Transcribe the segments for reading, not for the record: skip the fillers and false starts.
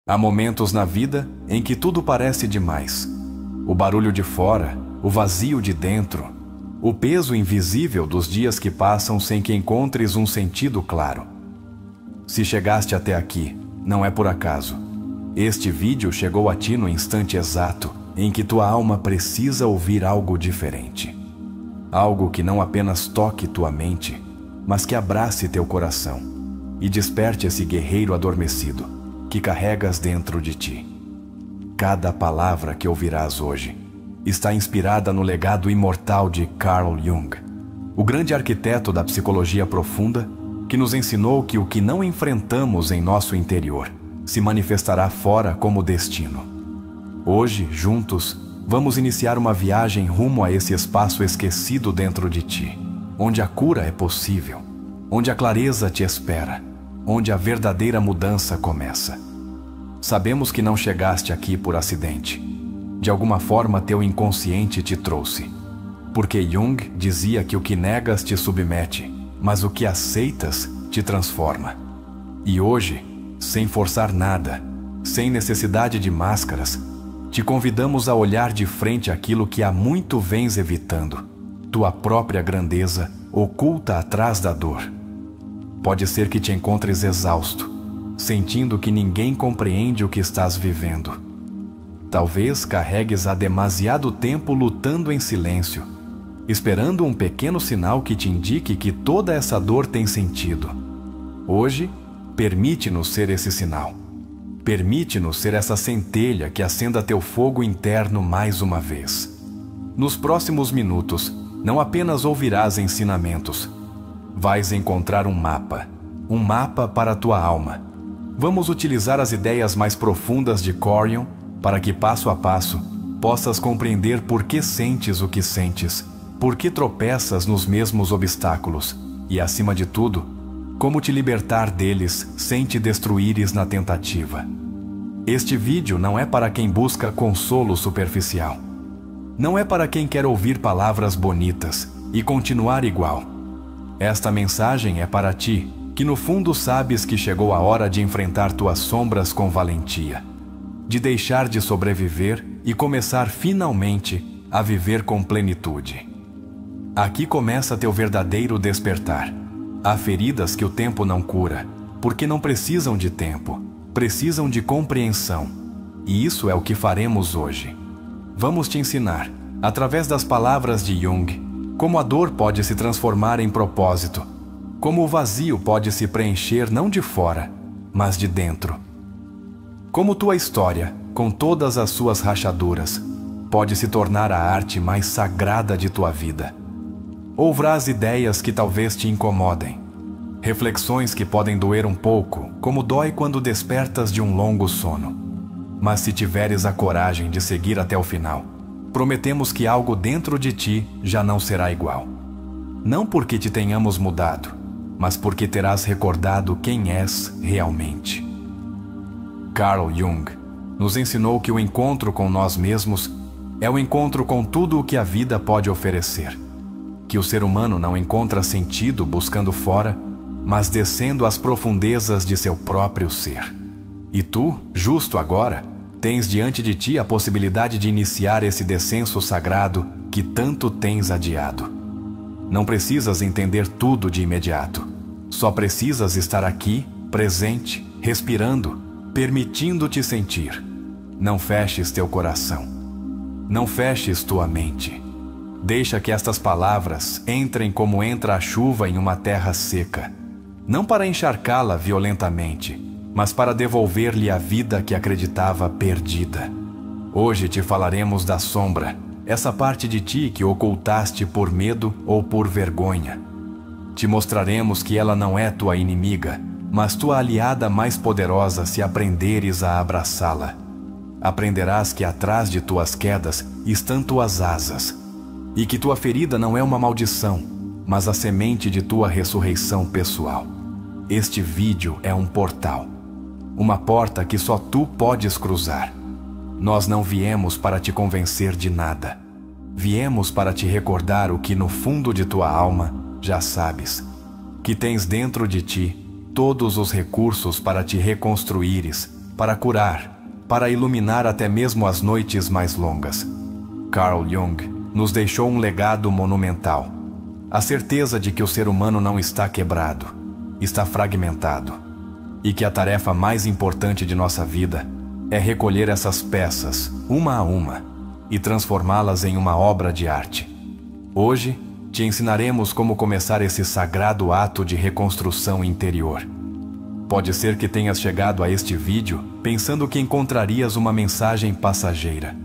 Há momentos na vida em que tudo parece demais. O barulho de fora, o vazio de dentro, o peso invisível dos dias que passam sem que encontres um sentido claro. Se chegaste até aqui, não é por acaso. Este vídeo chegou a ti no instante exato em que tua alma precisa ouvir algo diferente. Algo que não apenas toque tua mente, mas que abrace teu coração e desperte esse guerreiro adormecido que carregas dentro de ti. Cada palavra que ouvirás hoje está inspirada no legado imortal de Carl Jung, o grande arquiteto da psicologia profunda que nos ensinou que o que não enfrentamos em nosso interior se manifestará fora como destino. Hoje, juntos, vamos iniciar uma viagem rumo a esse espaço esquecido dentro de ti, onde a cura é possível, onde a clareza te espera, onde a verdadeira mudança começa. Sabemos que não chegaste aqui por acidente. De alguma forma, teu inconsciente te trouxe. Porque Jung dizia que o que negas te submete, mas o que aceitas te transforma. E hoje, sem forçar nada, sem necessidade de máscaras, te convidamos a olhar de frente aquilo que há muito vens evitando, tua própria grandeza oculta atrás da dor. Pode ser que te encontres exausto, sentindo que ninguém compreende o que estás vivendo. Talvez carregues há demasiado tempo lutando em silêncio, esperando um pequeno sinal que te indique que toda essa dor tem sentido. Hoje, permite-nos ser esse sinal. Permite-nos ser essa centelha que acenda teu fogo interno mais uma vez. Nos próximos minutos, não apenas ouvirás ensinamentos, vais encontrar um mapa para a tua alma. Vamos utilizar as ideias mais profundas de Carl Jung para que, passo a passo, possas compreender por que sentes o que sentes, por que tropeças nos mesmos obstáculos e, acima de tudo, como te libertar deles sem te destruíres na tentativa. Este vídeo não é para quem busca consolo superficial. Não é para quem quer ouvir palavras bonitas e continuar igual. Esta mensagem é para ti, que no fundo sabes que chegou a hora de enfrentar tuas sombras com valentia, de deixar de sobreviver e começar finalmente a viver com plenitude. Aqui começa teu verdadeiro despertar. Há feridas que o tempo não cura, porque não precisam de tempo, precisam de compreensão. E isso é o que faremos hoje. Vamos te ensinar, através das palavras de Jung, como a dor pode se transformar em propósito, como o vazio pode se preencher não de fora, mas de dentro. Como tua história, com todas as suas rachaduras, pode se tornar a arte mais sagrada de tua vida. Ouvirás ideias que talvez te incomodem, reflexões que podem doer um pouco, como dói quando despertas de um longo sono. Mas se tiveres a coragem de seguir até o final, prometemos que algo dentro de ti já não será igual. Não porque te tenhamos mudado, mas porque terás recordado quem és realmente. Carl Jung nos ensinou que o encontro com nós mesmos é o encontro com tudo o que a vida pode oferecer. Que o ser humano não encontra sentido buscando fora, mas descendo às profundezas de seu próprio ser. E tu, justo agora, tens diante de ti a possibilidade de iniciar esse descenso sagrado que tanto tens adiado. Não precisas entender tudo de imediato. Só precisas estar aqui, presente, respirando, permitindo-te sentir. Não feches teu coração. Não feches tua mente. Deixa que estas palavras entrem como entra a chuva em uma terra seca, não para encharcá-la violentamente, mas para devolver-lhe a vida que acreditava perdida. Hoje te falaremos da sombra, essa parte de ti que ocultaste por medo ou por vergonha. Te mostraremos que ela não é tua inimiga, mas tua aliada mais poderosa se aprenderes a abraçá-la. Aprenderás que atrás de tuas quedas estão tuas asas, e que tua ferida não é uma maldição, mas a semente de tua ressurreição pessoal. Este vídeo é um portal, uma porta que só tu podes cruzar. Nós não viemos para te convencer de nada. Viemos para te recordar o que no fundo de tua alma já sabes, que tens dentro de ti todos os recursos para te reconstruíres para curar, para iluminar até mesmo as noites mais longas. Carl Jung nos deixou um legado monumental. A certeza de que o ser humano não está quebrado, está fragmentado, e que a tarefa mais importante de nossa vida é recolher essas peças, uma a uma, e transformá-las em uma obra de arte. Hoje, te ensinaremos como começar esse sagrado ato de reconstrução interior. Pode ser que tenhas chegado a este vídeo pensando que encontrarias uma mensagem passageira.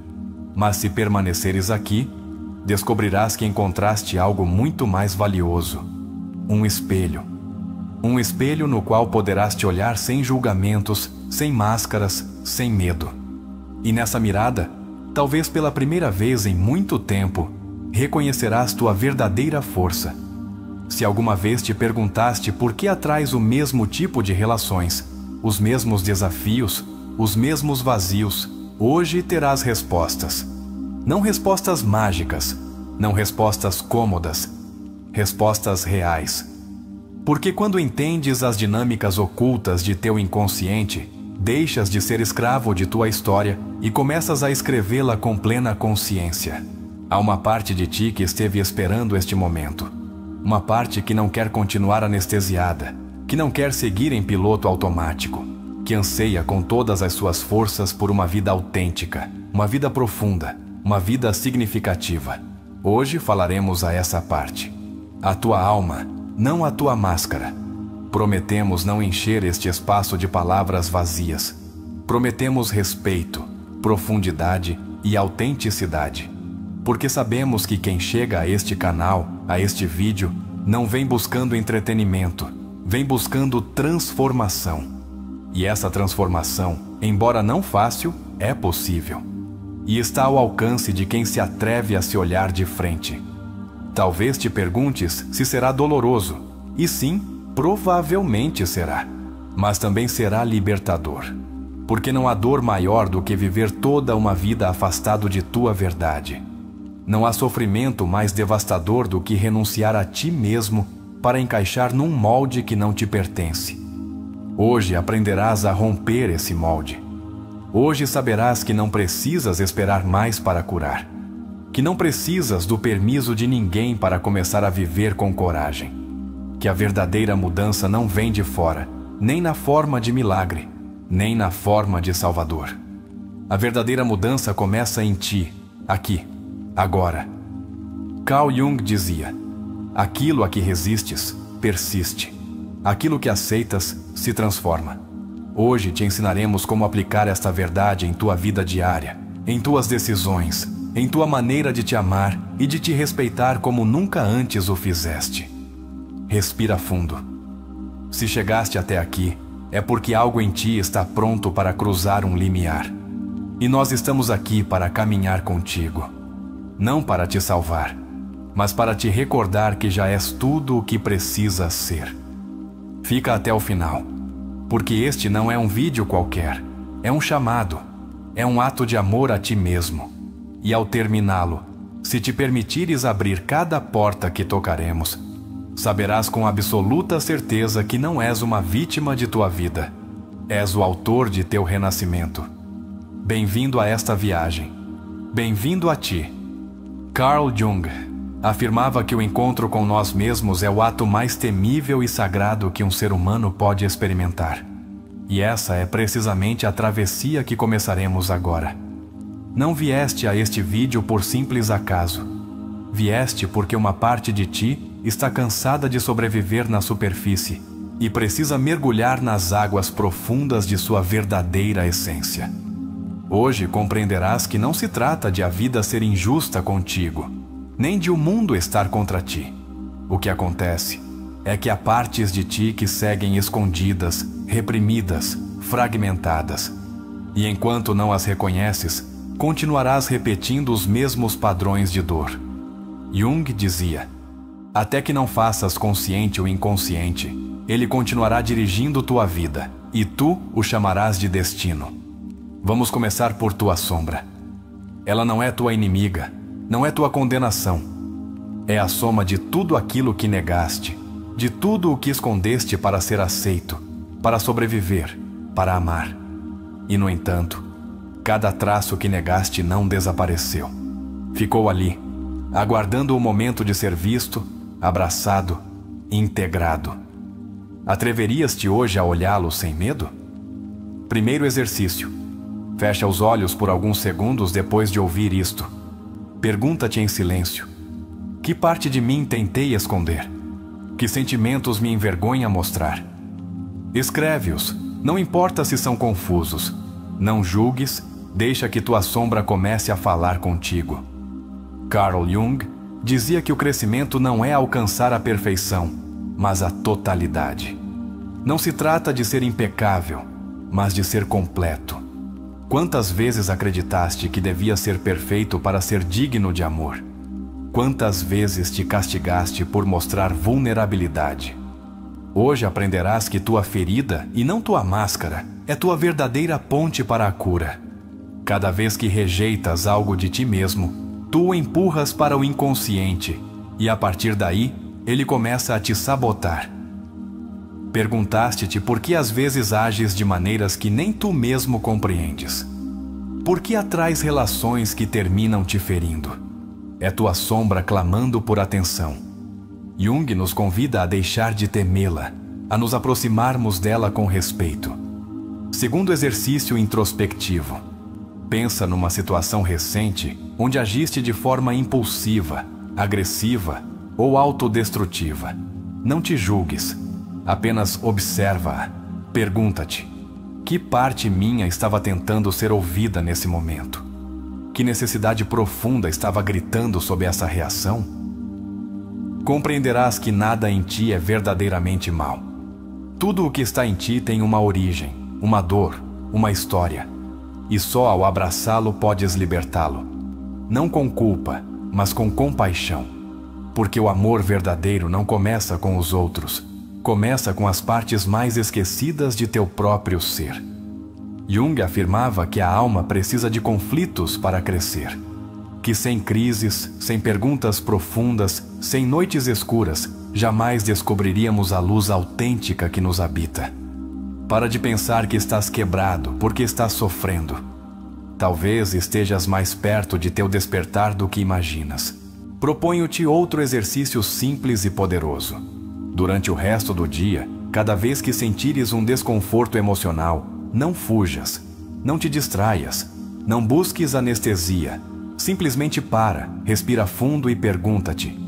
Mas se permaneceres aqui, descobrirás que encontraste algo muito mais valioso. Um espelho. Um espelho no qual poderás te olhar sem julgamentos, sem máscaras, sem medo. E nessa mirada, talvez pela primeira vez em muito tempo, reconhecerás tua verdadeira força. Se alguma vez te perguntaste por que atrás o mesmo tipo de relações, os mesmos desafios, os mesmos vazios, hoje terás respostas. Não respostas mágicas, não respostas cômodas, respostas reais. Porque quando entendes as dinâmicas ocultas de teu inconsciente, deixas de ser escravo de tua história e começas a escrevê-la com plena consciência. Há uma parte de ti que esteve esperando este momento. Uma parte que não quer continuar anestesiada, que não quer seguir em piloto automático, que anseia com todas as suas forças por uma vida autêntica, uma vida profunda, uma vida significativa. Hoje falaremos a essa parte. A tua alma, não a tua máscara. Prometemos não encher este espaço de palavras vazias. Prometemos respeito, profundidade e autenticidade. Porque sabemos que quem chega a este canal, a este vídeo, não vem buscando entretenimento, vem buscando transformação. E essa transformação, embora não fácil, é possível. E está ao alcance de quem se atreve a se olhar de frente. Talvez te perguntes se será doloroso. E sim, provavelmente será. Mas também será libertador. Porque não há dor maior do que viver toda uma vida afastado de tua verdade. Não há sofrimento mais devastador do que renunciar a ti mesmo para encaixar num molde que não te pertence. Hoje aprenderás a romper esse molde. Hoje saberás que não precisas esperar mais para curar. Que não precisas do permisso de ninguém para começar a viver com coragem. Que a verdadeira mudança não vem de fora, nem na forma de milagre, nem na forma de Salvador. A verdadeira mudança começa em ti, aqui. Agora. Carl Jung dizia: aquilo a que resistes, persiste. Aquilo que aceitas, se transforma. Hoje te ensinaremos como aplicar esta verdade em tua vida diária, em tuas decisões, em tua maneira de te amar e de te respeitar como nunca antes o fizeste. Respira fundo. Se chegaste até aqui, é porque algo em ti está pronto para cruzar um limiar. E nós estamos aqui para caminhar contigo. Não para te salvar, mas para te recordar que já és tudo o que precisas ser. Fica até o final, porque este não é um vídeo qualquer, é um chamado, é um ato de amor a ti mesmo. E ao terminá-lo, se te permitires abrir cada porta que tocaremos, saberás com absoluta certeza que não és uma vítima de tua vida, és o autor de teu renascimento. Bem-vindo a esta viagem, bem-vindo a ti. Carl Jung afirmava que o encontro com nós mesmos é o ato mais temível e sagrado que um ser humano pode experimentar. E essa é precisamente a travessia que começaremos agora. Não vieste a este vídeo por simples acaso. Vieste porque uma parte de ti está cansada de sobreviver na superfície e precisa mergulhar nas águas profundas de sua verdadeira essência. Hoje compreenderás que não se trata de a vida ser injusta contigo, nem de o mundo estar contra ti. O que acontece é que há partes de ti que seguem escondidas, reprimidas, fragmentadas. E enquanto não as reconheces, continuarás repetindo os mesmos padrões de dor. Jung dizia: até que não faças consciente o inconsciente, ele continuará dirigindo tua vida, e tu o chamarás de destino. Vamos começar por tua sombra. Ela não é tua inimiga, não é tua condenação. É a soma de tudo aquilo que negaste, de tudo o que escondeste para ser aceito, para sobreviver, para amar. E, no entanto, cada traço que negaste não desapareceu. Ficou ali, aguardando o momento de ser visto, abraçado, integrado. Atreverias-te hoje a olhá-lo sem medo? Primeiro exercício. Fecha os olhos por alguns segundos depois de ouvir isto. Pergunta-te em silêncio: que parte de mim tentei esconder? Que sentimentos me envergonha mostrar? Escreve-os, não importa se são confusos. Não julgues, deixa que tua sombra comece a falar contigo. Carl Jung dizia que o crescimento não é alcançar a perfeição, mas a totalidade. Não se trata de ser impecável, mas de ser completo. Quantas vezes acreditaste que devia ser perfeito para ser digno de amor? Quantas vezes te castigaste por mostrar vulnerabilidade? Hoje aprenderás que tua ferida, e não tua máscara, é tua verdadeira ponte para a cura. Cada vez que rejeitas algo de ti mesmo, tu o empurras para o inconsciente, e a partir daí, ele começa a te sabotar. Perguntaste-te por que às vezes ages de maneiras que nem tu mesmo compreendes. Por que atrais relações que terminam te ferindo? É tua sombra clamando por atenção. Jung nos convida a deixar de temê-la, a nos aproximarmos dela com respeito. Segundo exercício introspectivo. Pensa numa situação recente onde agiste de forma impulsiva, agressiva ou autodestrutiva. Não te julgues. Apenas observa-a. Pergunta-te: que parte minha estava tentando ser ouvida nesse momento? Que necessidade profunda estava gritando sob essa reação? Compreenderás que nada em ti é verdadeiramente mal. Tudo o que está em ti tem uma origem, uma dor, uma história. E só ao abraçá-lo podes libertá-lo. Não com culpa, mas com compaixão. Porque o amor verdadeiro não começa com os outros. Começa com as partes mais esquecidas de teu próprio ser. Jung afirmava que a alma precisa de conflitos para crescer. Que sem crises, sem perguntas profundas, sem noites escuras, jamais descobriríamos a luz autêntica que nos habita. Para de pensar que estás quebrado porque estás sofrendo. Talvez estejas mais perto de teu despertar do que imaginas. Proponho-te outro exercício simples e poderoso. Durante o resto do dia, cada vez que sentires um desconforto emocional, não fujas, não te distraias, não busques anestesia. Simplesmente para, respira fundo e pergunta-te: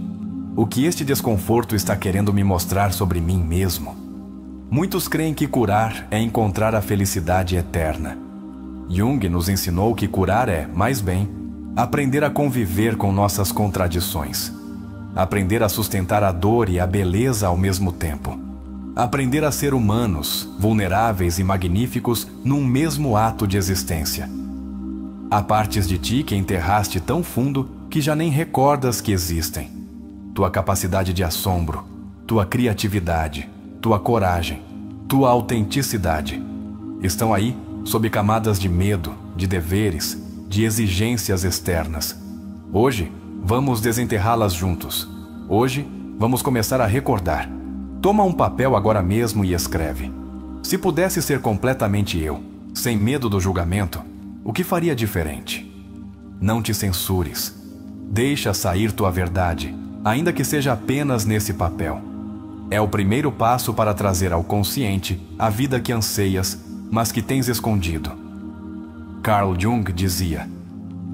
o que este desconforto está querendo me mostrar sobre mim mesmo? Muitos creem que curar é encontrar a felicidade eterna. Jung nos ensinou que curar é, mais bem, aprender a conviver com nossas contradições. Aprender a sustentar a dor e a beleza ao mesmo tempo. Aprender a ser humanos, vulneráveis e magníficos num mesmo ato de existência. Há partes de ti que enterraste tão fundo que já nem recordas que existem. Tua capacidade de assombro, tua criatividade, tua coragem, tua autenticidade. Estão aí sob camadas de medo, de deveres, de exigências externas. Hoje, vamos desenterrá-las juntos. Hoje, vamos começar a recordar. Toma um papel agora mesmo e escreve. Se pudesse ser completamente eu, sem medo do julgamento, o que faria diferente? Não te censures. Deixa sair tua verdade, ainda que seja apenas nesse papel. É o primeiro passo para trazer ao consciente a vida que anseias, mas que tens escondido. Carl Jung dizia: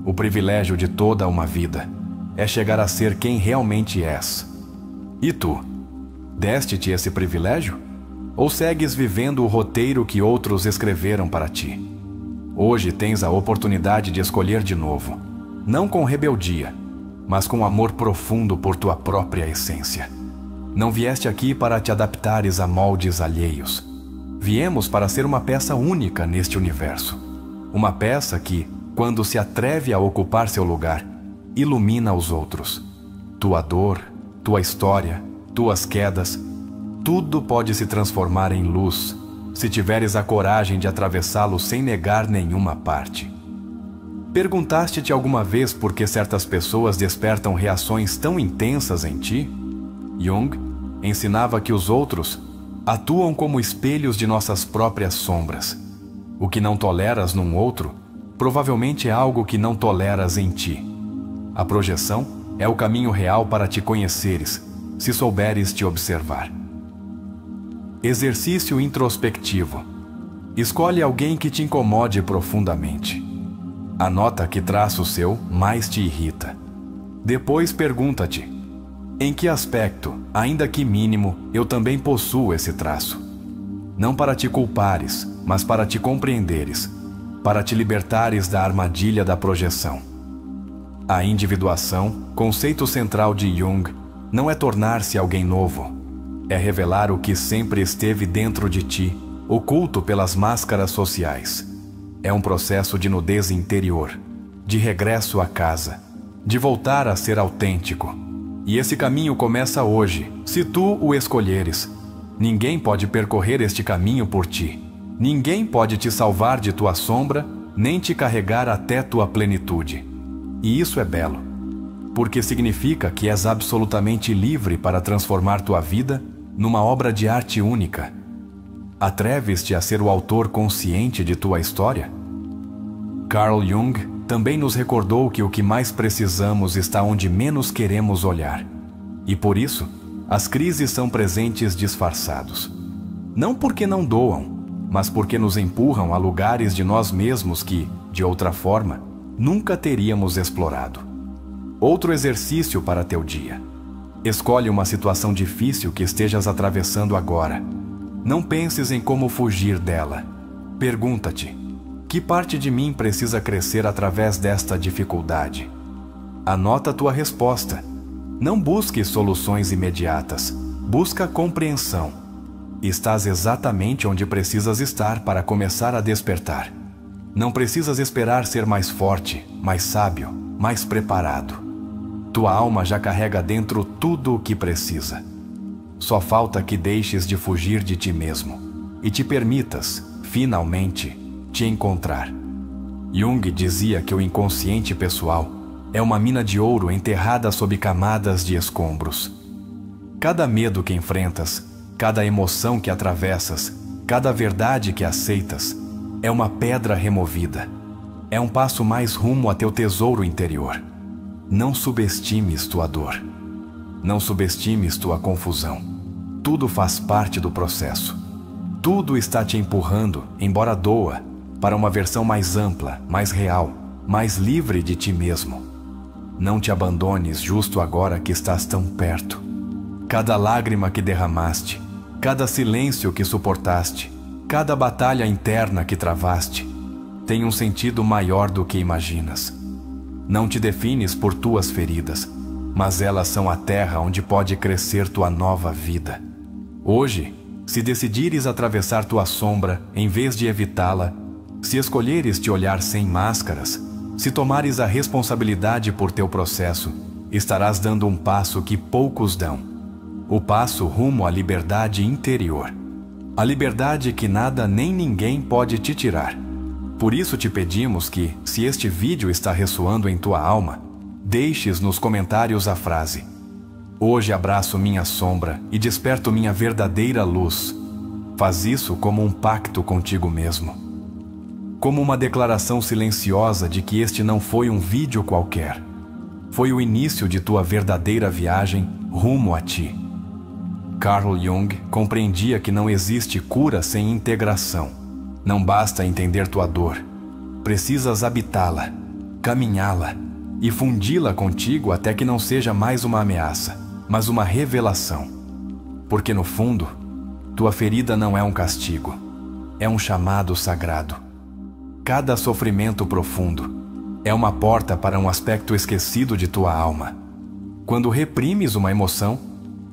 o privilégio de toda uma vida é chegar a ser quem realmente és. E tu? Deste-te esse privilégio? Ou segues vivendo o roteiro que outros escreveram para ti? Hoje tens a oportunidade de escolher de novo, não com rebeldia, mas com amor profundo por tua própria essência. Não vieste aqui para te adaptares a moldes alheios. Viemos para ser uma peça única neste universo. Uma peça que, quando se atreve a ocupar seu lugar, ilumina os outros. Tua dor, tua história, tuas quedas, tudo pode se transformar em luz, se tiveres a coragem de atravessá-lo sem negar nenhuma parte. Perguntaste-te alguma vez por que certas pessoas despertam reações tão intensas em ti? Jung ensinava que os outros atuam como espelhos de nossas próprias sombras. O que não toleras num outro, provavelmente é algo que não toleras em ti. A projeção é o caminho real para te conheceres, se souberes te observar. Exercício introspectivo. Escolhe alguém que te incomode profundamente. Anota que traço seu mais te irrita. Depois pergunta-te: em que aspecto, ainda que mínimo, eu também possuo esse traço? Não para te culpares, mas para te compreenderes, para te libertares da armadilha da projeção. A individuação, conceito central de Jung, não é tornar-se alguém novo, é revelar o que sempre esteve dentro de ti, oculto pelas máscaras sociais. É um processo de nudez interior, de regresso à casa, de voltar a ser autêntico. E esse caminho começa hoje, se tu o escolheres. Ninguém pode percorrer este caminho por ti. Ninguém pode te salvar de tua sombra, nem te carregar até tua plenitude. E isso é belo, porque significa que és absolutamente livre para transformar tua vida numa obra de arte única. Atreves-te a ser o autor consciente de tua história? Carl Jung também nos recordou que o que mais precisamos está onde menos queremos olhar. E por isso, as crises são presentes disfarçados. Não porque não doam, mas porque nos empurram a lugares de nós mesmos que, de outra forma, nunca teríamos explorado. Outro exercício para teu dia. Escolhe uma situação difícil que estejas atravessando agora. Não penses em como fugir dela. Pergunta-te: que parte de mim precisa crescer através desta dificuldade? Anota a tua resposta. Não busque soluções imediatas. Busca compreensão. Estás exatamente onde precisas estar para começar a despertar. Não precisas esperar ser mais forte, mais sábio, mais preparado. Tua alma já carrega dentro tudo o que precisa. Só falta que deixes de fugir de ti mesmo e te permitas, finalmente, te encontrar. Jung dizia que o inconsciente pessoal é uma mina de ouro enterrada sob camadas de escombros. Cada medo que enfrentas, cada emoção que atravessas, cada verdade que aceitas, é uma pedra removida. É um passo mais rumo a teu tesouro interior. Não subestimes tua dor. Não subestimes tua confusão. Tudo faz parte do processo. Tudo está te empurrando, embora doa, para uma versão mais ampla, mais real, mais livre de ti mesmo. Não te abandones justo agora que estás tão perto. Cada lágrima que derramaste, cada silêncio que suportaste, cada batalha interna que travaste, tem um sentido maior do que imaginas. Não te defines por tuas feridas, mas elas são a terra onde pode crescer tua nova vida. Hoje, se decidires atravessar tua sombra em vez de evitá-la, se escolheres te olhar sem máscaras, se tomares a responsabilidade por teu processo, estarás dando um passo que poucos dão. O passo rumo à liberdade interior. A liberdade que nada nem ninguém pode te tirar. Por isso te pedimos que, se este vídeo está ressoando em tua alma, deixes nos comentários a frase: hoje abraço minha sombra e desperto minha verdadeira luz. Faz isso como um pacto contigo mesmo. Como uma declaração silenciosa de que este não foi um vídeo qualquer. Foi o início de tua verdadeira viagem rumo a ti. Carl Jung compreendia que não existe cura sem integração. Não basta entender tua dor. Precisas habitá-la, caminhá-la e fundi-la contigo até que não seja mais uma ameaça, mas uma revelação. Porque no fundo, tua ferida não é um castigo, é um chamado sagrado. Cada sofrimento profundo é uma porta para um aspecto esquecido de tua alma. Quando reprimes uma emoção,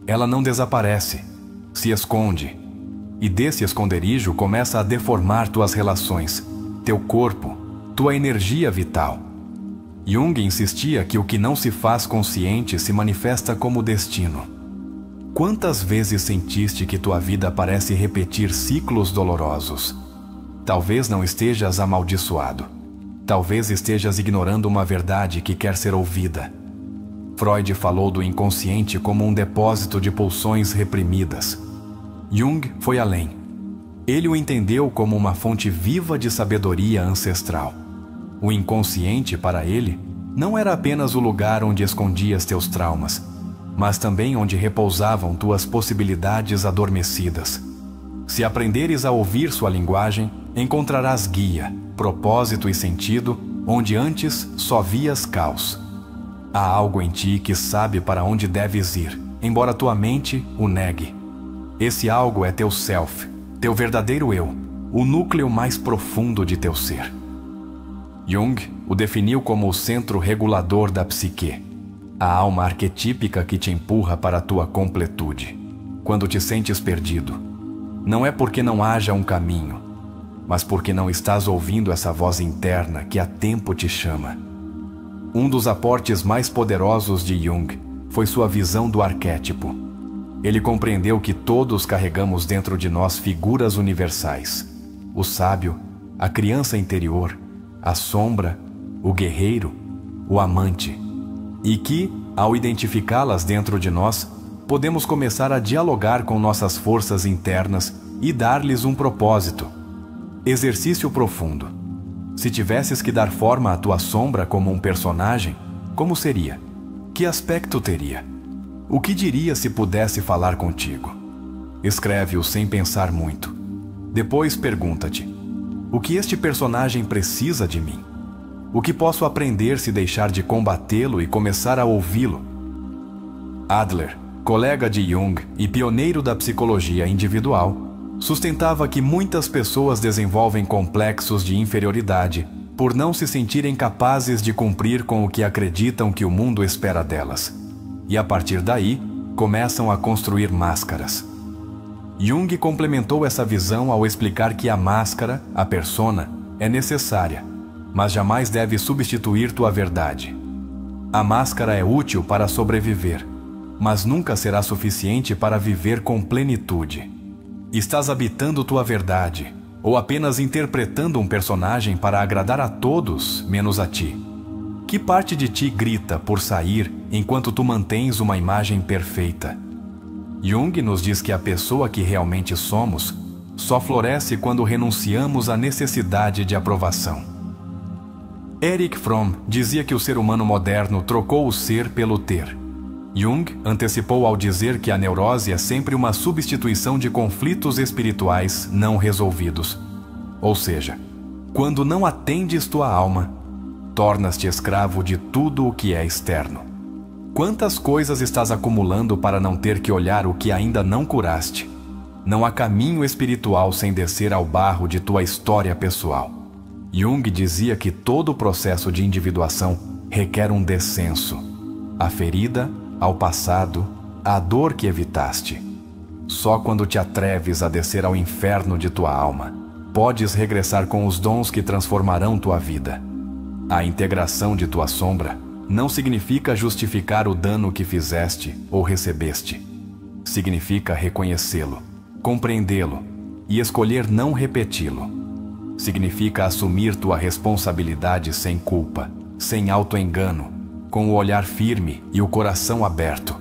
ela não desaparece, se esconde, e desse esconderijo começa a deformar tuas relações, teu corpo, tua energia vital. Jung insistia que o que não se faz consciente se manifesta como destino. Quantas vezes sentiste que tua vida parece repetir ciclos dolorosos? Talvez não estejas amaldiçoado. Talvez estejas ignorando uma verdade que quer ser ouvida. Freud falou do inconsciente como um depósito de pulsões reprimidas. Jung foi além. Ele o entendeu como uma fonte viva de sabedoria ancestral. O inconsciente, para ele, não era apenas o lugar onde escondias teus traumas, mas também onde repousavam tuas possibilidades adormecidas. Se aprenderes a ouvir sua linguagem, encontrarás guia, propósito e sentido onde antes só vias caos. Há algo em ti que sabe para onde deves ir, embora tua mente o negue. Esse algo é teu self, teu verdadeiro eu, o núcleo mais profundo de teu ser. Jung o definiu como o centro regulador da psique, a alma arquetípica que te empurra para a tua completude. Quando te sentes perdido, não é porque não haja um caminho, mas porque não estás ouvindo essa voz interna que há tempo te chama. Um dos aportes mais poderosos de Jung foi sua visão do arquétipo. Ele compreendeu que todos carregamos dentro de nós figuras universais: o sábio, a criança interior, a sombra, o guerreiro, o amante, e que, ao identificá-las dentro de nós, podemos começar a dialogar com nossas forças internas e dar-lhes um propósito. Exercício profundo. Se tivesses que dar forma à tua sombra como um personagem, como seria? Que aspecto teria? O que diria se pudesse falar contigo? Escreve-o sem pensar muito. Depois pergunta-te: o que este personagem precisa de mim? O que posso aprender se deixar de combatê-lo e começar a ouvi-lo? Adler, colega de Jung e pioneiro da psicologia individual, sustentava que muitas pessoas desenvolvem complexos de inferioridade por não se sentirem capazes de cumprir com o que acreditam que o mundo espera delas. E a partir daí, começam a construir máscaras. Jung complementou essa visão ao explicar que a máscara, a persona, é necessária, mas jamais deve substituir tua verdade. A máscara é útil para sobreviver, mas nunca será suficiente para viver com plenitude. Estás habitando tua verdade, ou apenas interpretando um personagem para agradar a todos, menos a ti? Que parte de ti grita por sair enquanto tu mantens uma imagem perfeita? Jung nos diz que a pessoa que realmente somos só floresce quando renunciamos à necessidade de aprovação. Erich Fromm dizia que o ser humano moderno trocou o ser pelo ter. Jung antecipou ao dizer que a neurose é sempre uma substituição de conflitos espirituais não resolvidos. Ou seja, quando não atendes tua alma, tornas-te escravo de tudo o que é externo. Quantas coisas estás acumulando para não ter que olhar o que ainda não curaste? Não há caminho espiritual sem descer ao barro de tua história pessoal. Jung dizia que todo o processo de individuação requer um descenso. A ferida, ao passado, à dor que evitaste. Só quando te atreves a descer ao inferno de tua alma, podes regressar com os dons que transformarão tua vida. A integração de tua sombra não significa justificar o dano que fizeste ou recebeste. Significa reconhecê-lo, compreendê-lo e escolher não repeti-lo. Significa assumir tua responsabilidade sem culpa, sem auto-engano, com o olhar firme e o coração aberto,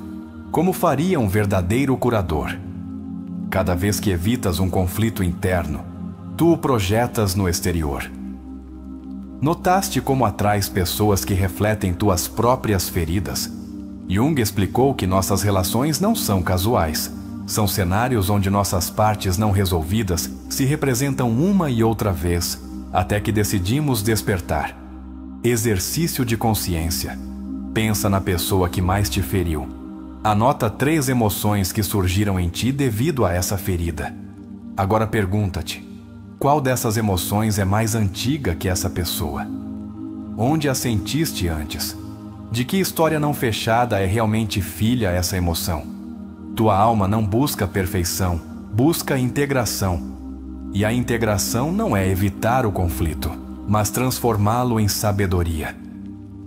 como faria um verdadeiro curador. Cada vez que evitas um conflito interno, tu o projetas no exterior. Notaste como atrais pessoas que refletem tuas próprias feridas? Jung explicou que nossas relações não são casuais. São cenários onde nossas partes não resolvidas se representam uma e outra vez, até que decidimos despertar. Exercício de consciência. Pensa na pessoa que mais te feriu. Anota 3 emoções que surgiram em ti devido a essa ferida. Agora pergunta-te: qual dessas emoções é mais antiga que essa pessoa? Onde a sentiste antes? De que história não fechada é realmente filha essa emoção? Tua alma não busca perfeição, busca integração. E a integração não é evitar o conflito, mas transformá-lo em sabedoria.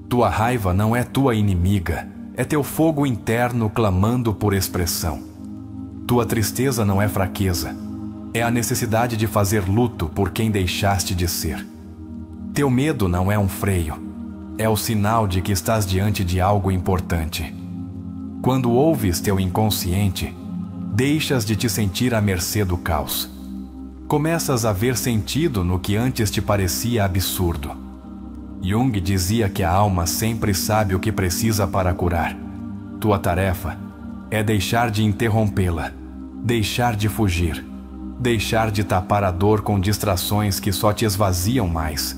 Tua raiva não é tua inimiga, é teu fogo interno clamando por expressão. Tua tristeza não é fraqueza, é a necessidade de fazer luto por quem deixaste de ser. Teu medo não é um freio, é o sinal de que estás diante de algo importante. Quando ouves teu inconsciente, deixas de te sentir à mercê do caos. Começas a ver sentido no que antes te parecia absurdo. Jung dizia que a alma sempre sabe o que precisa para curar. Tua tarefa é deixar de interrompê-la, deixar de fugir, deixar de tapar a dor com distrações que só te esvaziam mais.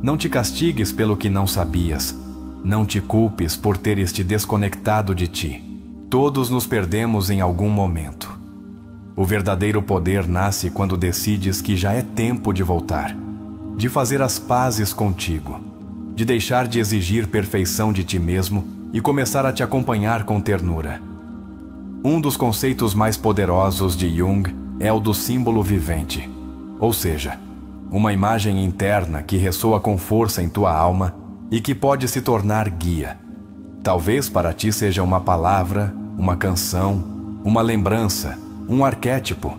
Não te castigues pelo que não sabias. Não te culpes por teres te desconectado de ti. Todos nos perdemos em algum momento. O verdadeiro poder nasce quando decides que já é tempo de voltar, de fazer as pazes contigo, de deixar de exigir perfeição de ti mesmo e começar a te acompanhar com ternura. Um dos conceitos mais poderosos de Jung é o do símbolo vivente, ou seja, uma imagem interna que ressoa com força em tua alma e que pode se tornar guia. Talvez para ti seja uma palavra, uma canção, uma lembrança, um arquétipo.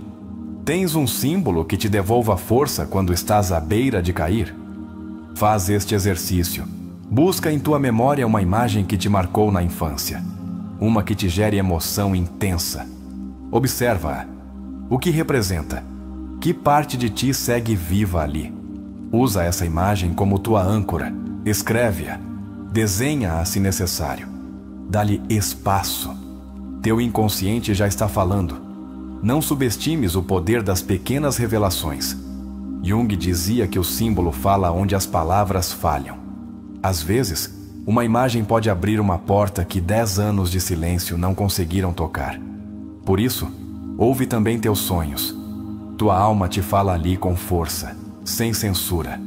Tens um símbolo que te devolva força quando estás à beira de cair? Faz este exercício. Busca em tua memória uma imagem que te marcou na infância, uma que te gere emoção intensa. Observa-a. O que representa? Que parte de ti segue viva ali? Usa essa imagem como tua âncora. Escreve-a. Desenha-a se necessário. Dá-lhe espaço. Teu inconsciente já está falando. Não subestimes o poder das pequenas revelações. Jung dizia que o símbolo fala onde as palavras falham. Às vezes, uma imagem pode abrir uma porta que 10 anos de silêncio não conseguiram tocar. Por isso, ouve também teus sonhos. Tua alma te fala ali com força, sem censura.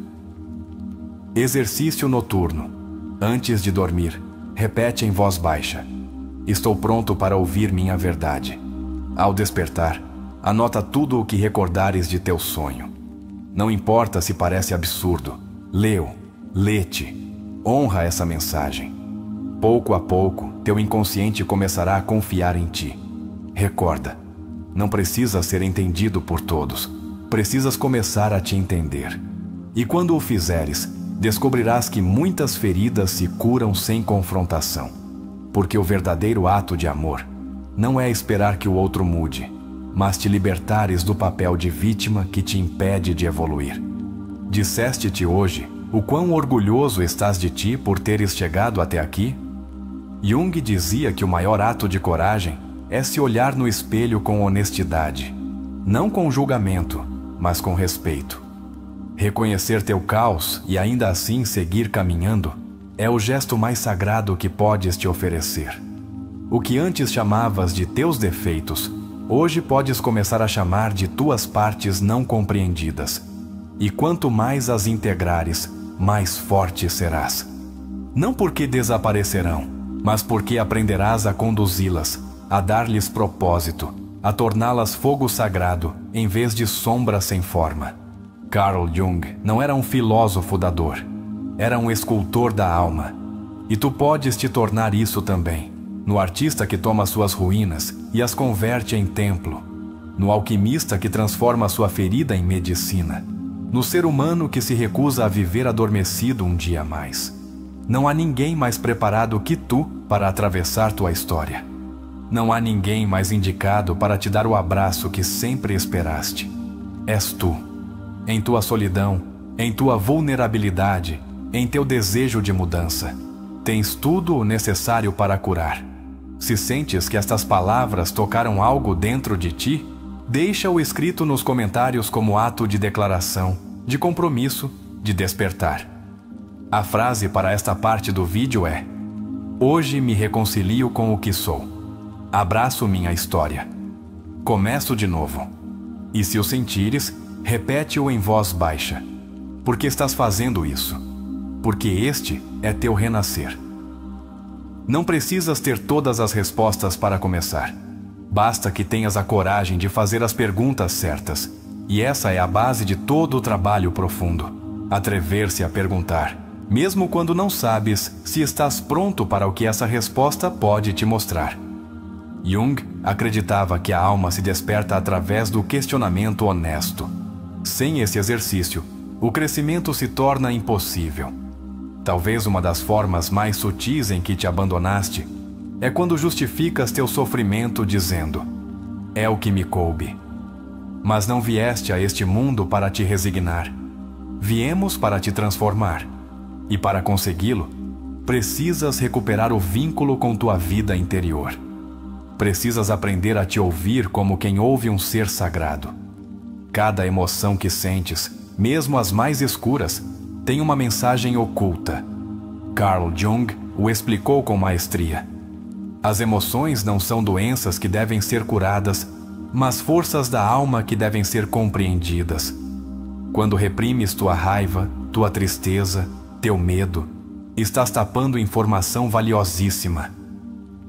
Exercício noturno. Antes de dormir, repete em voz baixa: estou pronto para ouvir minha verdade. Ao despertar, anota tudo o que recordares de teu sonho. Não importa se parece absurdo. Lê-te. Honra essa mensagem. Pouco a pouco, teu inconsciente começará a confiar em ti. Recorda, não precisa ser entendido por todos. Precisas começar a te entender. E quando o fizeres, descobrirás que muitas feridas se curam sem confrontação. Porque o verdadeiro ato de amor não é esperar que o outro mude, mas te libertares do papel de vítima que te impede de evoluir. Disseste-te hoje o quão orgulhoso estás de ti por teres chegado até aqui? Jung dizia que o maior ato de coragem é se olhar no espelho com honestidade, não com julgamento, mas com respeito. Reconhecer teu caos e ainda assim seguir caminhando é o gesto mais sagrado que podes te oferecer. O que antes chamavas de teus defeitos, hoje podes começar a chamar de tuas partes não compreendidas. E quanto mais as integrares, mais forte serás. Não porque desaparecerão, mas porque aprenderás a conduzi-las, a dar-lhes propósito, a torná-las fogo sagrado, em vez de sombra sem forma. Carl Jung não era um filósofo da dor, era um escultor da alma. E tu podes te tornar isso também, no artista que toma suas ruínas e as converte em templo, no alquimista que transforma sua ferida em medicina, no ser humano que se recusa a viver adormecido um dia a mais. Não há ninguém mais preparado que tu para atravessar tua história. Não há ninguém mais indicado para te dar o abraço que sempre esperaste. És tu. Em tua solidão, em tua vulnerabilidade, em teu desejo de mudança. Tens tudo o necessário para curar. Se sentes que estas palavras tocaram algo dentro de ti, deixa-o escrito nos comentários como ato de declaração, de compromisso, de despertar. A frase para esta parte do vídeo é: hoje me reconcilio com o que sou. Abraço minha história. Começo de novo. E se o sentires, repete-o em voz baixa. Porque estás fazendo isso. Porque este é teu renascer. Não precisas ter todas as respostas para começar. Basta que tenhas a coragem de fazer as perguntas certas. E essa é a base de todo o trabalho profundo. Atrever-se a perguntar, mesmo quando não sabes se estás pronto para o que essa resposta pode te mostrar. Jung acreditava que a alma se desperta através do questionamento honesto. Sem esse exercício, o crescimento se torna impossível. Talvez uma das formas mais sutis em que te abandonaste é quando justificas teu sofrimento dizendo: é o que me coube. Mas não vieste a este mundo para te resignar. Viemos para te transformar. E para consegui-lo, precisas recuperar o vínculo com tua vida interior. Precisas aprender a te ouvir como quem ouve um ser sagrado. Cada emoção que sentes, mesmo as mais escuras, tem uma mensagem oculta. Carl Jung o explicou com maestria. As emoções não são doenças que devem ser curadas, mas forças da alma que devem ser compreendidas. Quando reprimes tua raiva, tua tristeza, teu medo, estás tapando informação valiosíssima.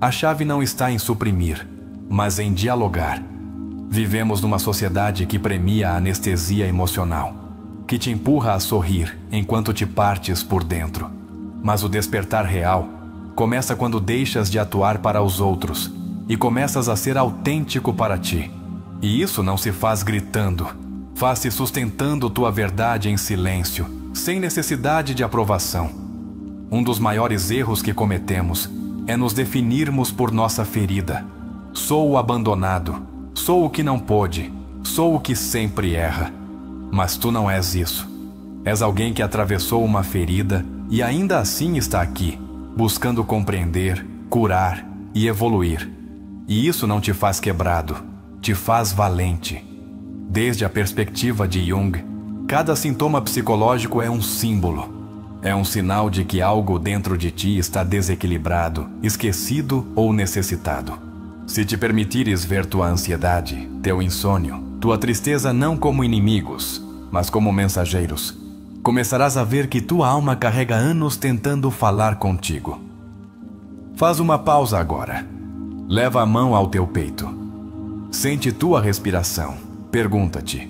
A chave não está em suprimir, mas em dialogar. Vivemos numa sociedade que premia a anestesia emocional, que te empurra a sorrir enquanto te partes por dentro. Mas o despertar real começa quando deixas de atuar para os outros e começas a ser autêntico para ti. E isso não se faz gritando, faz-se sustentando tua verdade em silêncio, sem necessidade de aprovação. Um dos maiores erros que cometemos é nos definirmos por nossa ferida. Sou o abandonado, sou o que não pôde, sou o que sempre erra. Mas tu não és isso. És alguém que atravessou uma ferida e ainda assim está aqui, buscando compreender, curar e evoluir. E isso não te faz quebrado, te faz valente. Desde a perspectiva de Jung, cada sintoma psicológico é um símbolo. É um sinal de que algo dentro de ti está desequilibrado, esquecido ou necessitado. Se te permitires ver tua ansiedade, teu insônio, tua tristeza não como inimigos, mas como mensageiros, começarás a ver que tua alma carrega anos tentando falar contigo. Faz uma pausa agora. Leva a mão ao teu peito. Sente tua respiração. Pergunta-te: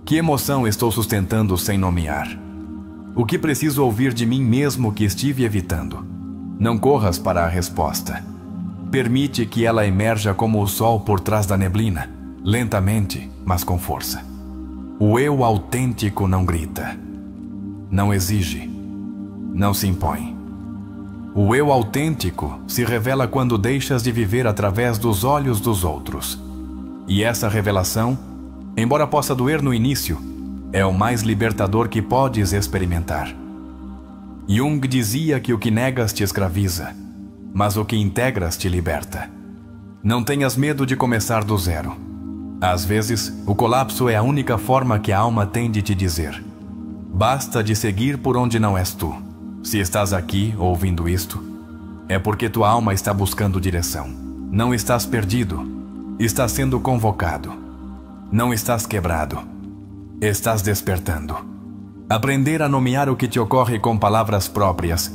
que emoção estou sustentando sem nomear? O que preciso ouvir de mim mesmo que estive evitando? Não corras para a resposta. Permite que ela emerja como o sol por trás da neblina, lentamente, mas com força. O eu autêntico não grita, não exige, não se impõe. O eu autêntico se revela quando deixas de viver através dos olhos dos outros. E essa revelação, embora possa doer no início, é o mais libertador que podes experimentar. Jung dizia que o que negas te escraviza, mas o que integras te liberta. Não tenhas medo de começar do zero. Às vezes, o colapso é a única forma que a alma tem de te dizer: basta de seguir por onde não és tu. Se estás aqui ouvindo isto, é porque tua alma está buscando direção. Não estás perdido, estás sendo convocado. Não estás quebrado. Estás despertando. Aprender a nomear o que te ocorre com palavras próprias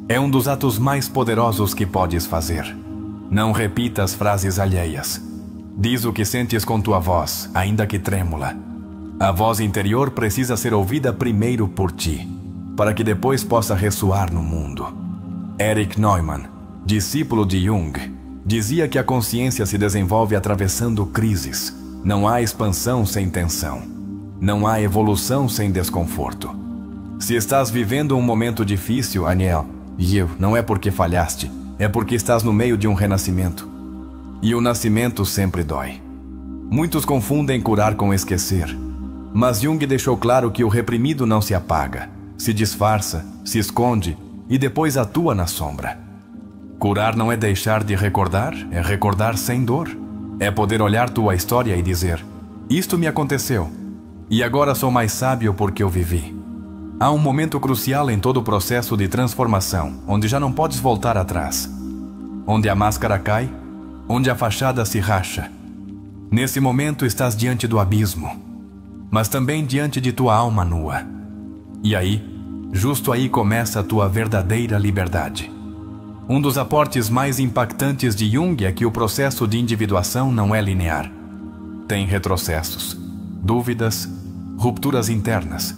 é um dos atos mais poderosos que podes fazer. Não repitas frases alheias. Diz o que sentes com tua voz, ainda que trêmula. A voz interior precisa ser ouvida primeiro por ti, para que depois possa ressoar no mundo. Erich Neumann, discípulo de Jung, dizia que a consciência se desenvolve atravessando crises. Não há expansão sem tensão. Não há evolução sem desconforto. Se estás vivendo um momento difícil, Aniel, não é porque falhaste, é porque estás no meio de um renascimento. E o nascimento sempre dói. Muitos confundem curar com esquecer. Mas Jung deixou claro que o reprimido não se apaga, se disfarça, se esconde e depois atua na sombra. Curar não é deixar de recordar, é recordar sem dor. É poder olhar tua história e dizer: isto me aconteceu. E agora sou mais sábio porque eu vivi. Há um momento crucial em todo o processo de transformação, onde já não podes voltar atrás. Onde a máscara cai, onde a fachada se racha. Nesse momento estás diante do abismo, mas também diante de tua alma nua. E aí, justo aí começa a tua verdadeira liberdade. Um dos aportes mais impactantes de Jung é que o processo de individuação não é linear. Tem retrocessos, dúvidas, rupturas internas.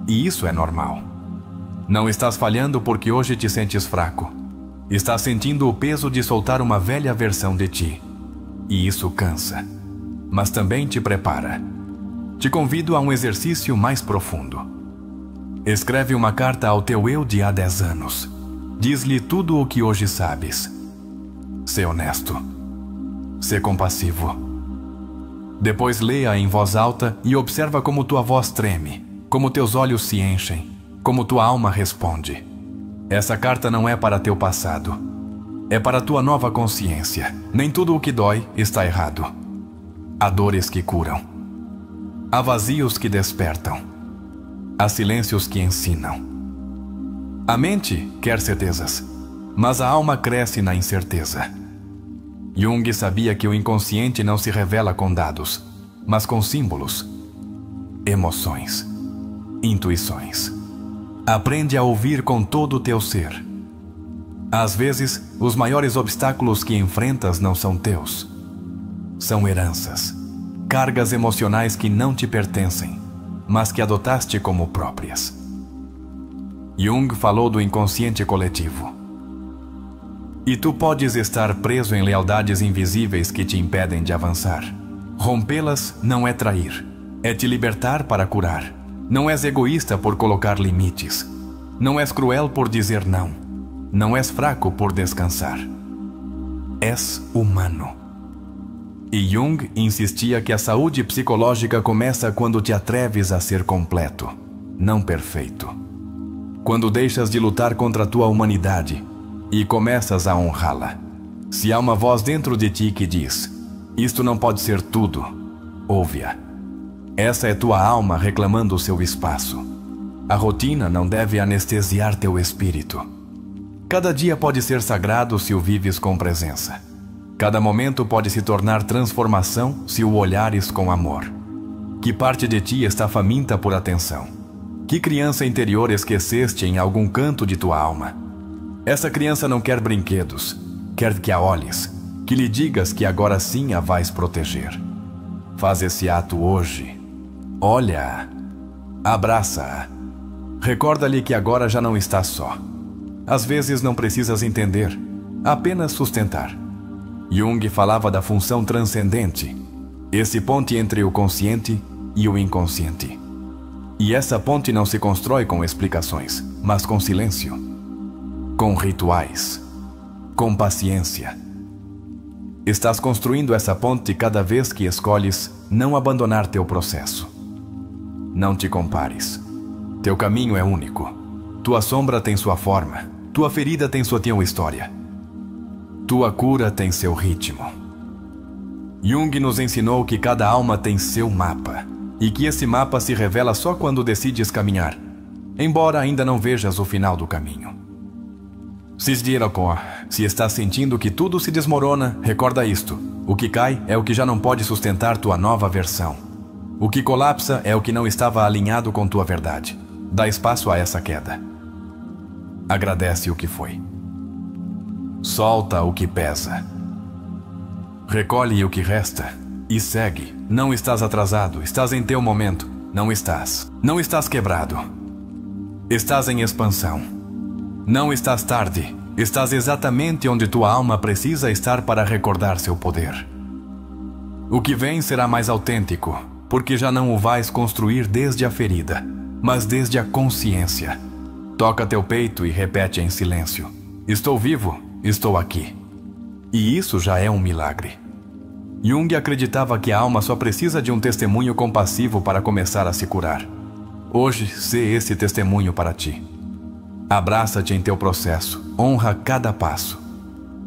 E isso é normal. Não estás falhando porque hoje te sentes fraco. Estás sentindo o peso de soltar uma velha versão de ti. E isso cansa, mas também te prepara. Te convido a um exercício mais profundo. Escreve uma carta ao teu eu de há 10 anos. Diz-lhe tudo o que hoje sabes. Sê honesto. Sê compassivo. Depois leia em voz alta e observa como tua voz treme, como teus olhos se enchem, como tua alma responde. Essa carta não é para teu passado. É para tua nova consciência. Nem tudo o que dói está errado. Há dores que curam. Há vazios que despertam. Há silêncios que ensinam. A mente quer certezas, mas a alma cresce na incerteza. Jung sabia que o inconsciente não se revela com dados, mas com símbolos, emoções, intuições. Aprende a ouvir com todo o teu ser. Às vezes, os maiores obstáculos que enfrentas não são teus. São heranças, cargas emocionais que não te pertencem, mas que adotaste como próprias. Jung falou do inconsciente coletivo. E tu podes estar preso em lealdades invisíveis que te impedem de avançar. Rompê-las não é trair, é te libertar para curar. Não és egoísta por colocar limites. Não és cruel por dizer não. Não és fraco por descansar. És humano. E Jung insistia que a saúde psicológica começa quando te atreves a ser completo, não perfeito. Quando deixas de lutar contra a tua humanidade e começas a honrá-la. Se há uma voz dentro de ti que diz: isto não pode ser tudo, ouve-a. Essa é tua alma reclamando o seu espaço. A rotina não deve anestesiar teu espírito. Cada dia pode ser sagrado se o vives com presença. Cada momento pode se tornar transformação se o olhares com amor. Que parte de ti está faminta por atenção? Que criança interior esqueceste em algum canto de tua alma? Essa criança não quer brinquedos, quer que a olhes, que lhe digas que agora sim a vais proteger. Faz esse ato hoje. Olha-a, abraça-a. Recorda-lhe que agora já não está só. Às vezes não precisas entender, apenas sustentar. Jung falava da função transcendente, esse ponte entre o consciente e o inconsciente. E essa ponte não se constrói com explicações, mas com silêncio. Com rituais, com paciência. Estás construindo essa ponte cada vez que escolhes não abandonar teu processo. Não te compares. Teu caminho é único. Tua sombra tem sua forma. Tua ferida tem sua história. Tua cura tem seu ritmo. Jung nos ensinou que cada alma tem seu mapa e que esse mapa se revela só quando decides caminhar, embora ainda não vejas o final do caminho. Se estás sentindo que tudo se desmorona, recorda isto. O que cai é o que já não pode sustentar tua nova versão. O que colapsa é o que não estava alinhado com tua verdade. Dá espaço a essa queda. Agradece o que foi. Solta o que pesa. Recolhe o que resta e segue. Não estás atrasado, estás em teu momento. Não estás. Não estás quebrado. Estás em expansão. Não estás tarde, estás exatamente onde tua alma precisa estar para recordar seu poder. O que vem será mais autêntico, porque já não o vais construir desde a ferida, mas desde a consciência. Toca teu peito e repete em silêncio: estou vivo, estou aqui. E isso já é um milagre. Jung acreditava que a alma só precisa de um testemunho compassivo para começar a se curar. Hoje, sê esse testemunho para ti. Abraça-te em teu processo, honra cada passo.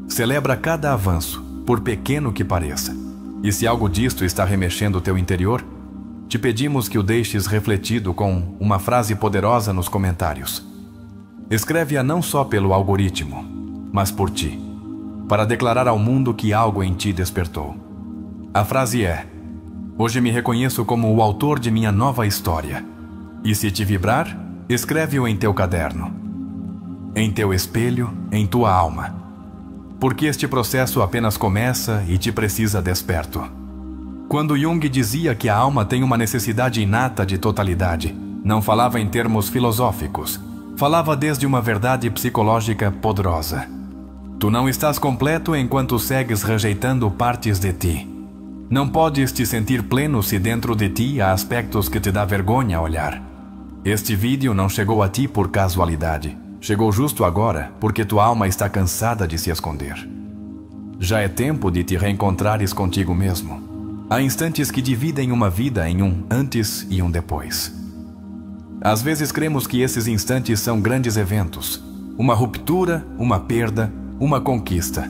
Celebra cada avanço, por pequeno que pareça. E se algo disto está remexendo o teu interior, te pedimos que o deixes refletido com uma frase poderosa nos comentários. Escreve-a não só pelo algoritmo, mas por ti, para declarar ao mundo que algo em ti despertou. A frase é: hoje me reconheço como o autor de minha nova história. E se te vibrar, escreve-o em teu caderno, em teu espelho, em tua alma. Porque este processo apenas começa e te precisa desperto. Quando Jung dizia que a alma tem uma necessidade inata de totalidade, não falava em termos filosóficos, falava desde uma verdade psicológica poderosa. Tu não estás completo enquanto segues rejeitando partes de ti. Não podes te sentir pleno se dentro de ti há aspectos que te dá vergonha olhar. Este vídeo não chegou a ti por casualidade. Chegou justo agora porque tua alma está cansada de se esconder. Já é tempo de te reencontrares contigo mesmo. Há instantes que dividem uma vida em um antes e um depois. Às vezes cremos que esses instantes são grandes eventos, uma ruptura, uma perda, uma conquista.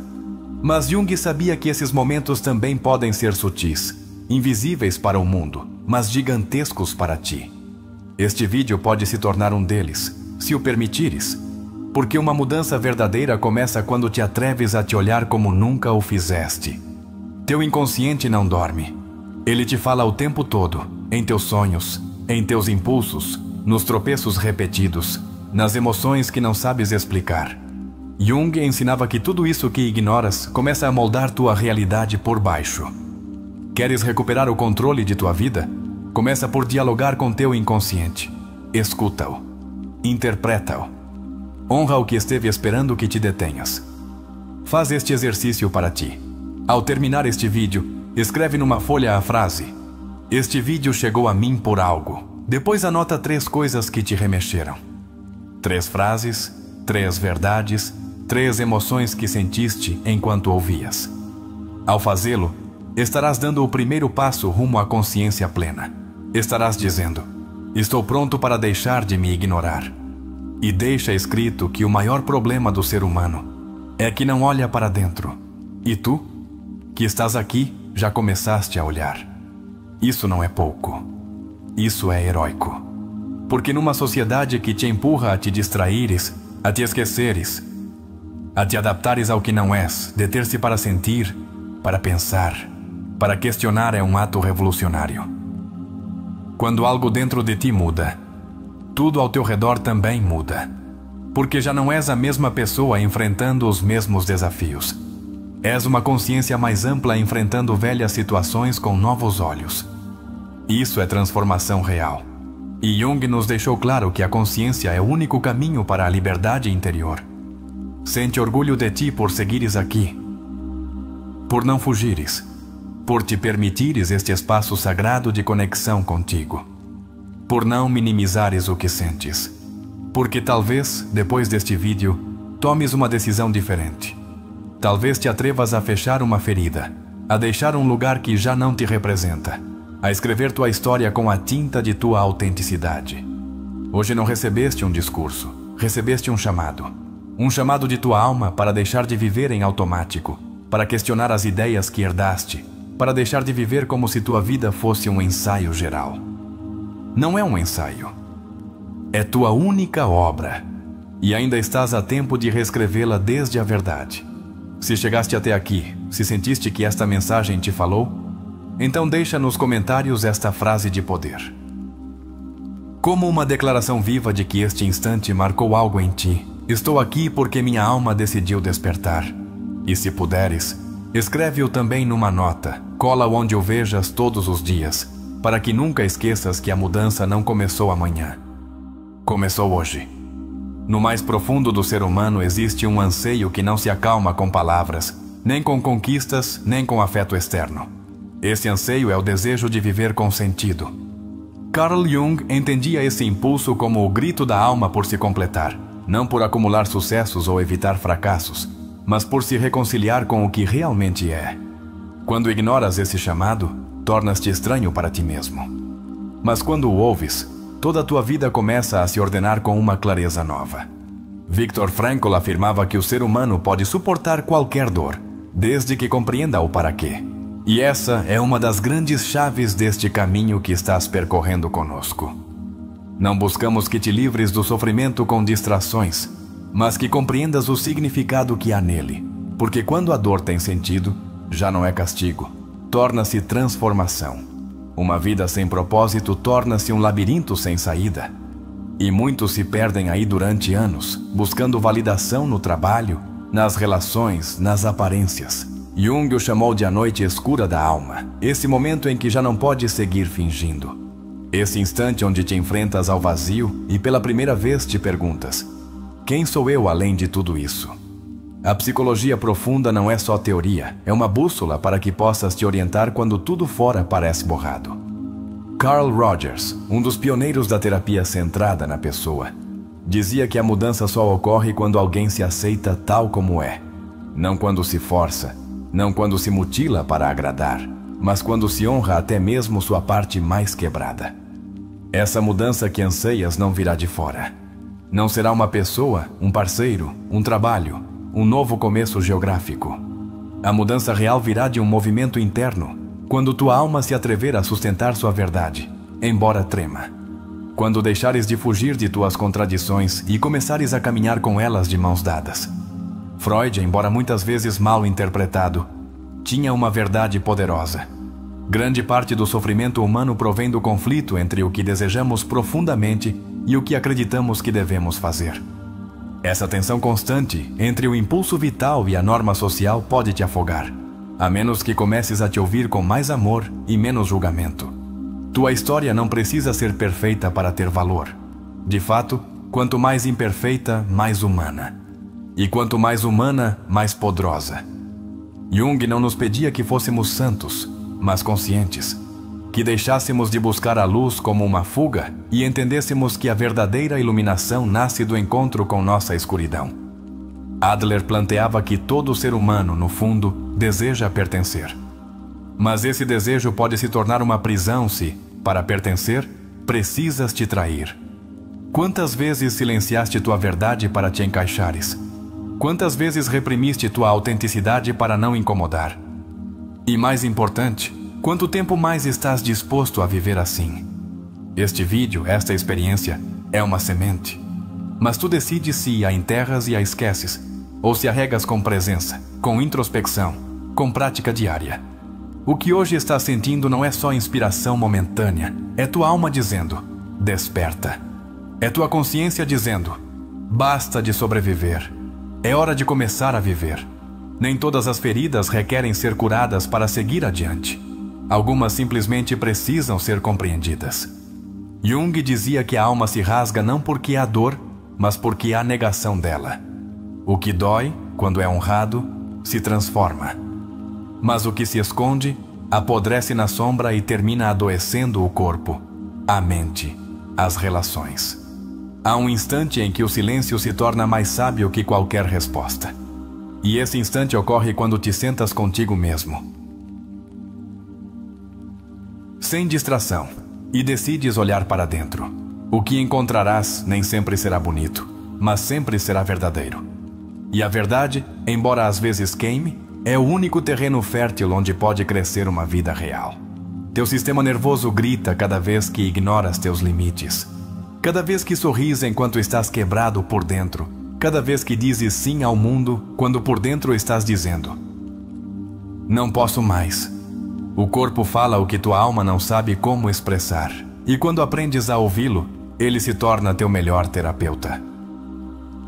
Mas Jung sabia que esses momentos também podem ser sutis, invisíveis para o mundo, mas gigantescos para ti. Este vídeo pode se tornar um deles, se o permitires, porque uma mudança verdadeira começa quando te atreves a te olhar como nunca o fizeste. Teu inconsciente não dorme. Ele te fala o tempo todo, em teus sonhos, em teus impulsos, nos tropeços repetidos, nas emoções que não sabes explicar. Jung ensinava que tudo isso que ignoras começa a moldar tua realidade por baixo. Queres recuperar o controle de tua vida? Começa por dialogar com teu inconsciente. Escuta-o. Interpreta-o. Honra o que esteve esperando que te detenhas. Faz este exercício para ti. Ao terminar este vídeo, escreve numa folha a frase: "Este vídeo chegou a mim por algo." Depois anota 3 coisas que te remexeram. 3 frases, 3 verdades, 3 emoções que sentiste enquanto ouvias. Ao fazê-lo, estarás dando o primeiro passo rumo à consciência plena. Estarás dizendo: "Estou pronto para deixar de me ignorar." E deixa escrito que o maior problema do ser humano é que não olha para dentro. E tu, que estás aqui, já começaste a olhar. Isso não é pouco. Isso é heróico. Porque numa sociedade que te empurra a te distraíres, a te esqueceres, a te adaptares ao que não és, deter-se para sentir, para pensar, para questionar é um ato revolucionário. Quando algo dentro de ti muda, tudo ao teu redor também muda. Porque já não és a mesma pessoa enfrentando os mesmos desafios. És uma consciência mais ampla enfrentando velhas situações com novos olhos. Isso é transformação real. E Jung nos deixou claro que a consciência é o único caminho para a liberdade interior. Sente orgulho de ti por seguires aqui, por não fugires, por te permitires este espaço sagrado de conexão contigo, por não minimizares o que sentes, porque talvez, depois deste vídeo, tomes uma decisão diferente. Talvez te atrevas a fechar uma ferida, a deixar um lugar que já não te representa, a escrever tua história com a tinta de tua autenticidade. Hoje não recebeste um discurso, recebeste um chamado de tua alma para deixar de viver em automático, para questionar as ideias que herdaste, para deixar de viver como se tua vida fosse um ensaio geral. Não é um ensaio. É tua única obra, e ainda estás a tempo de reescrevê-la desde a verdade. Se chegaste até aqui, se sentiste que esta mensagem te falou, então deixa nos comentários esta frase de poder. Como uma declaração viva de que este instante marcou algo em ti, estou aqui porque minha alma decidiu despertar. E se puderes, escreve-o também numa nota, cola-o onde o vejas todos os dias, para que nunca esqueças que a mudança não começou amanhã. Começou hoje. No mais profundo do ser humano existe um anseio que não se acalma com palavras, nem com conquistas, nem com afeto externo. Esse anseio é o desejo de viver com sentido. Carl Jung entendia esse impulso como o grito da alma por se completar, não por acumular sucessos ou evitar fracassos, mas por se reconciliar com o que realmente é. Quando ignoras esse chamado, tornas-te estranho para ti mesmo. Mas quando o ouves, toda a tua vida começa a se ordenar com uma clareza nova. Viktor Frankl afirmava que o ser humano pode suportar qualquer dor, desde que compreenda o para quê. E essa é uma das grandes chaves deste caminho que estás percorrendo conosco. Não buscamos que te livres do sofrimento com distrações, mas que compreendas o significado que há nele, porque quando a dor tem sentido, já não é castigo, torna-se transformação. Uma vida sem propósito torna-se um labirinto sem saída. E muitos se perdem aí durante anos, buscando validação no trabalho, nas relações, nas aparências. Jung o chamou de a noite escura da alma, esse momento em que já não podes seguir fingindo. Esse instante onde te enfrentas ao vazio e pela primeira vez te perguntas: quem sou eu além de tudo isso? A psicologia profunda não é só teoria, é uma bússola para que possas te orientar quando tudo fora parece borrado. Carl Rogers, um dos pioneiros da terapia centrada na pessoa, dizia que a mudança só ocorre quando alguém se aceita tal como é, não quando se força, não quando se mutila para agradar, mas quando se honra até mesmo sua parte mais quebrada. Essa mudança que anseias não virá de fora. Não será uma pessoa, um parceiro, um trabalho, um novo começo geográfico. A mudança real virá de um movimento interno, quando tua alma se atrever a sustentar sua verdade, embora trema. Quando deixares de fugir de tuas contradições e começares a caminhar com elas de mãos dadas. Freud, embora muitas vezes mal interpretado, tinha uma verdade poderosa. Grande parte do sofrimento humano provém do conflito entre o que desejamos profundamente e o que acreditamos que devemos fazer. Essa tensão constante entre o impulso vital e a norma social pode te afogar, a menos que comeces a te ouvir com mais amor e menos julgamento. Tua história não precisa ser perfeita para ter valor. De fato, quanto mais imperfeita, mais humana. E quanto mais humana, mais poderosa. Jung não nos pedia que fôssemos santos, mas conscientes, que deixássemos de buscar a luz como uma fuga e entendêssemos que a verdadeira iluminação nasce do encontro com nossa escuridão. Adler planteava que todo ser humano, no fundo, deseja pertencer. Mas esse desejo pode se tornar uma prisão se, para pertencer, precisas te trair. Quantas vezes silenciaste tua verdade para te encaixares? Quantas vezes reprimiste tua autenticidade para não incomodar? E mais importante, quanto tempo mais estás disposto a viver assim? Este vídeo, esta experiência, é uma semente. Mas tu decides se a enterras e a esqueces, ou se a regas com presença, com introspecção, com prática diária. O que hoje estás sentindo não é só inspiração momentânea, é tua alma dizendo, desperta. É tua consciência dizendo, basta de sobreviver. É hora de começar a viver. Nem todas as feridas requerem ser curadas para seguir adiante. Algumas simplesmente precisam ser compreendidas. Jung dizia que a alma se rasga não porque há dor, mas porque há negação dela. O que dói, quando é honrado, se transforma. Mas o que se esconde, apodrece na sombra e termina adoecendo o corpo, a mente, as relações. Há um instante em que o silêncio se torna mais sábio que qualquer resposta. E esse instante ocorre quando te sentas contigo mesmo, sem distração, e decides olhar para dentro. O que encontrarás nem sempre será bonito, mas sempre será verdadeiro. E a verdade, embora às vezes queime, é o único terreno fértil onde pode crescer uma vida real. Teu sistema nervoso grita cada vez que ignoras teus limites. Cada vez que sorris enquanto estás quebrado por dentro. Cada vez que dizes sim ao mundo quando por dentro estás dizendo, não posso mais. O corpo fala o que tua alma não sabe como expressar. E quando aprendes a ouvi-lo, ele se torna teu melhor terapeuta.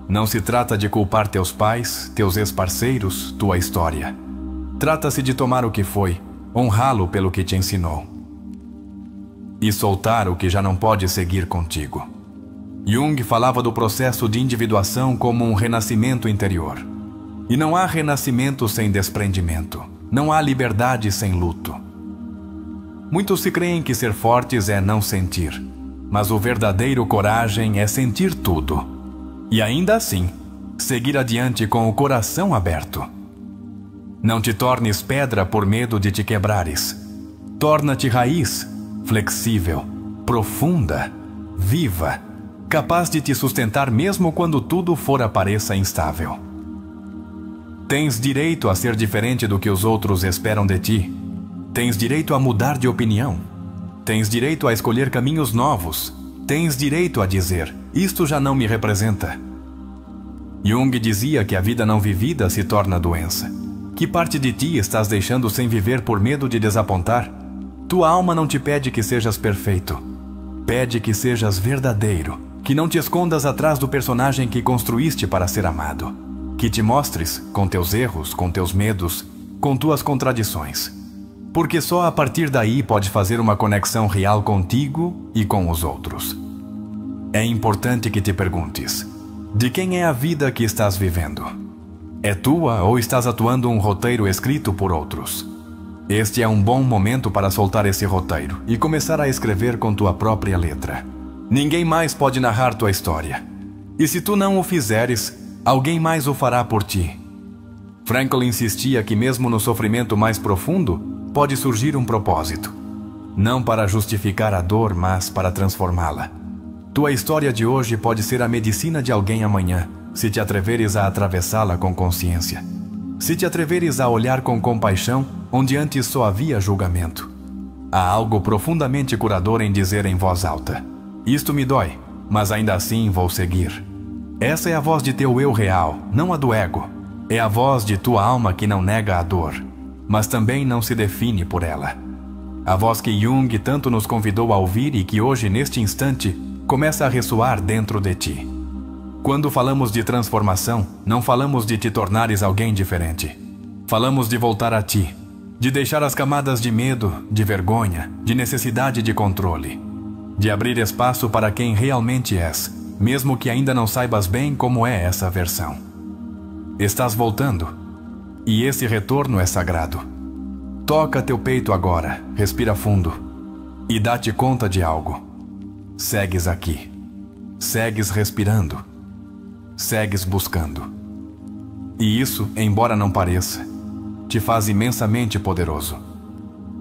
Não se trata de culpar teus pais, teus ex-parceiros, tua história. Trata-se de tomar o que foi, honrá-lo pelo que te ensinou. E soltar o que já não pode seguir contigo. Jung falava do processo de individuação como um renascimento interior. E não há renascimento sem desprendimento. Não há liberdade sem luto. Muitos se creem que ser fortes é não sentir. Mas o verdadeiro coragem é sentir tudo. E ainda assim, seguir adiante com o coração aberto. Não te tornes pedra por medo de te quebrares. Torna-te raiz, flexível, profunda, viva, capaz de te sustentar mesmo quando tudo fora pareça instável. Tens direito a ser diferente do que os outros esperam de ti. Tens direito a mudar de opinião. Tens direito a escolher caminhos novos. Tens direito a dizer, isto já não me representa. Jung dizia que a vida não vivida se torna doença. Que parte de ti estás deixando sem viver por medo de desapontar? Tua alma não te pede que sejas perfeito. Pede que sejas verdadeiro. Que não te escondas atrás do personagem que construíste para ser amado. Que te mostres com teus erros, com teus medos, com tuas contradições. Porque só a partir daí pode fazer uma conexão real contigo e com os outros. É importante que te perguntes, de quem é a vida que estás vivendo? É tua ou estás atuando um roteiro escrito por outros? Este é um bom momento para soltar esse roteiro e começar a escrever com tua própria letra. Ninguém mais pode narrar tua história. E se tu não o fizeres, alguém mais o fará por ti. Frankl insistia que mesmo no sofrimento mais profundo, pode surgir um propósito. Não para justificar a dor, mas para transformá-la. Tua história de hoje pode ser a medicina de alguém amanhã, se te atreveres a atravessá-la com consciência. Se te atreveres a olhar com compaixão, onde antes só havia julgamento. Há algo profundamente curador em dizer em voz alta: isto me dói, mas ainda assim vou seguir. Essa é a voz de teu eu real, não a do ego. É a voz de tua alma que não nega a dor, mas também não se define por ela. A voz que Jung tanto nos convidou a ouvir e que hoje, neste instante, começa a ressoar dentro de ti. Quando falamos de transformação, não falamos de te tornares alguém diferente. Falamos de voltar a ti, de deixar as camadas de medo, de vergonha, de necessidade de controle, de abrir espaço para quem realmente és, mesmo que ainda não saibas bem como é essa versão. Estás voltando, e esse retorno é sagrado. Toca teu peito agora, respira fundo, e dá-te conta de algo. Segues aqui, segues respirando, segues buscando. E isso, embora não pareça, te faz imensamente poderoso.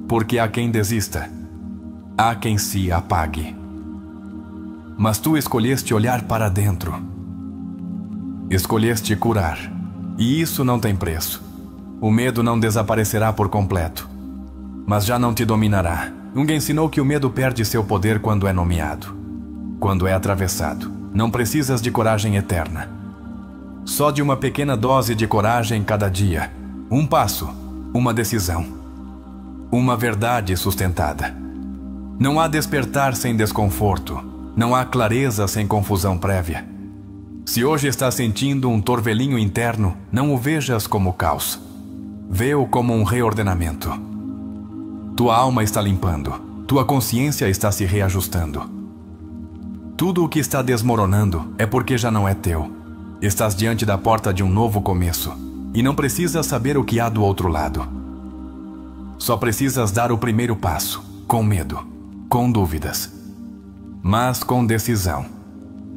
Porque há quem desista, há quem se apague. Mas tu escolheste olhar para dentro. Escolheste curar, e isso não tem preço. O medo não desaparecerá por completo, mas já não te dominará. Jung ensinou que o medo perde seu poder quando é nomeado, quando é atravessado. Não precisas de coragem eterna. Só de uma pequena dose de coragem cada dia. Um passo, uma decisão, uma verdade sustentada. Não há despertar sem desconforto. Não há clareza sem confusão prévia. Se hoje estás sentindo um torvelinho interno, não o vejas como caos. Vê-o como um reordenamento. Tua alma está limpando. Tua consciência está se reajustando. Tudo o que está desmoronando é porque já não é teu. Estás diante da porta de um novo começo. E não precisas saber o que há do outro lado. Só precisas dar o primeiro passo, com medo, com dúvidas, mas com decisão.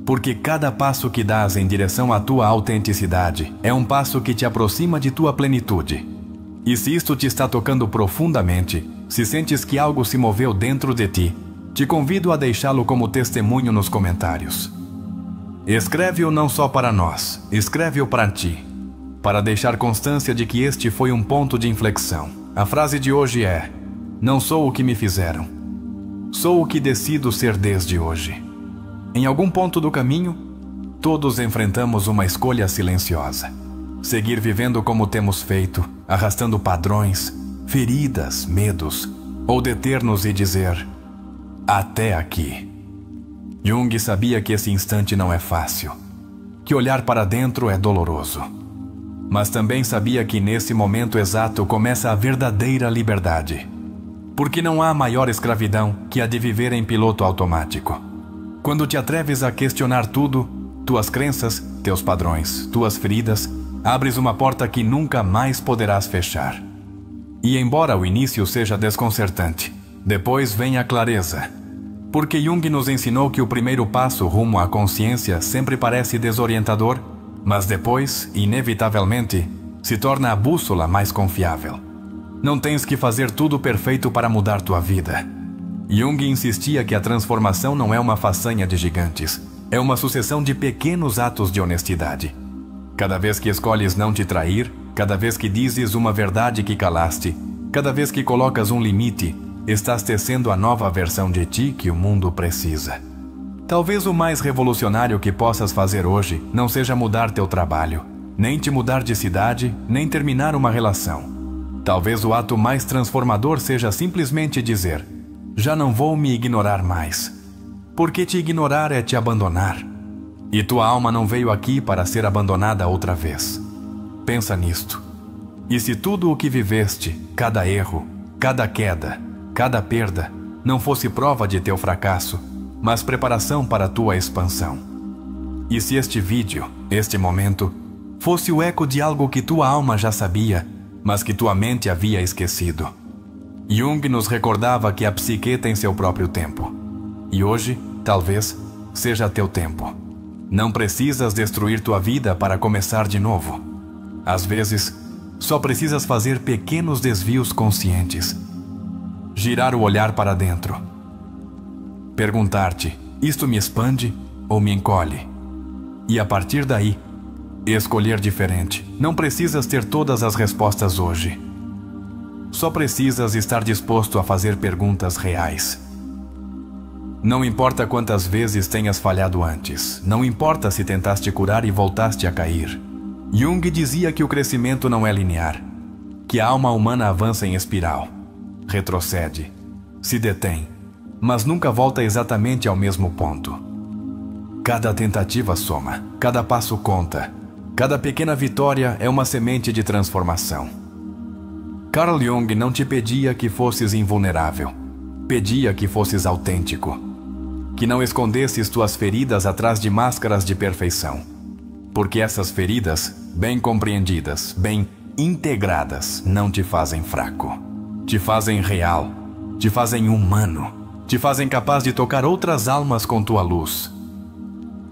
Porque cada passo que dás em direção à tua autenticidade é um passo que te aproxima de tua plenitude. E se isto te está tocando profundamente, se sentes que algo se moveu dentro de ti, te convido a deixá-lo como testemunho nos comentários. Escreve-o não só para nós, escreve-o para ti, para deixar constância de que este foi um ponto de inflexão. A frase de hoje é: não sou o que me fizeram, sou o que decido ser desde hoje. Em algum ponto do caminho, todos enfrentamos uma escolha silenciosa. Seguir vivendo como temos feito, arrastando padrões, feridas, medos, ou deter-nos e dizer: até aqui. Jung sabia que esse instante não é fácil, que olhar para dentro é doloroso. Mas também sabia que nesse momento exato começa a verdadeira liberdade. Porque não há maior escravidão que a de viver em piloto automático. Quando te atreves a questionar tudo, tuas crenças, teus padrões, tuas feridas, abres uma porta que nunca mais poderás fechar. E embora o início seja desconcertante, depois vem a clareza. Porque Jung nos ensinou que o primeiro passo rumo à consciência sempre parece desorientador, mas depois, inevitavelmente, se torna a bússola mais confiável. Não tens que fazer tudo perfeito para mudar tua vida. Jung insistia que a transformação não é uma façanha de gigantes, é uma sucessão de pequenos atos de honestidade. Cada vez que escolhes não te trair, cada vez que dizes uma verdade que calaste, cada vez que colocas um limite, estás tecendo a nova versão de ti que o mundo precisa. Talvez o mais revolucionário que possas fazer hoje não seja mudar teu trabalho, nem te mudar de cidade, nem terminar uma relação. Talvez o ato mais transformador seja simplesmente dizer: já não vou me ignorar mais. Porque te ignorar é te abandonar. E tua alma não veio aqui para ser abandonada outra vez. Pensa nisto. E se tudo o que viveste, cada erro, cada queda, cada perda, não fosse prova de teu fracasso, mas preparação para a tua expansão? E se este vídeo, este momento, fosse o eco de algo que tua alma já sabia, mas que tua mente havia esquecido? Jung nos recordava que a psique tem seu próprio tempo. E hoje, talvez, seja teu tempo. Não precisas destruir tua vida para começar de novo. Às vezes, Só precisas fazer pequenos desvios conscientes. Girar o olhar para dentro. Perguntar-te: isto me expande ou me encolhe? E a partir daí, escolher diferente. Não precisas ter todas as respostas hoje. Só precisas estar disposto a fazer perguntas reais. Não importa quantas vezes tenhas falhado antes. Não importa se tentaste curar e voltaste a cair. Jung dizia que o crescimento não é linear, que a alma humana avança em espiral, retrocede, se detém, mas nunca volta exatamente ao mesmo ponto. Cada tentativa soma, cada passo conta, cada pequena vitória é uma semente de transformação. Carl Jung não te pedia que fosses invulnerável, pedia que fosses autêntico, que não escondesses tuas feridas atrás de máscaras de perfeição, porque essas feridas, bem compreendidas, bem integradas, não te fazem fraco, te fazem real, te fazem humano, te fazem capaz de tocar outras almas com tua luz.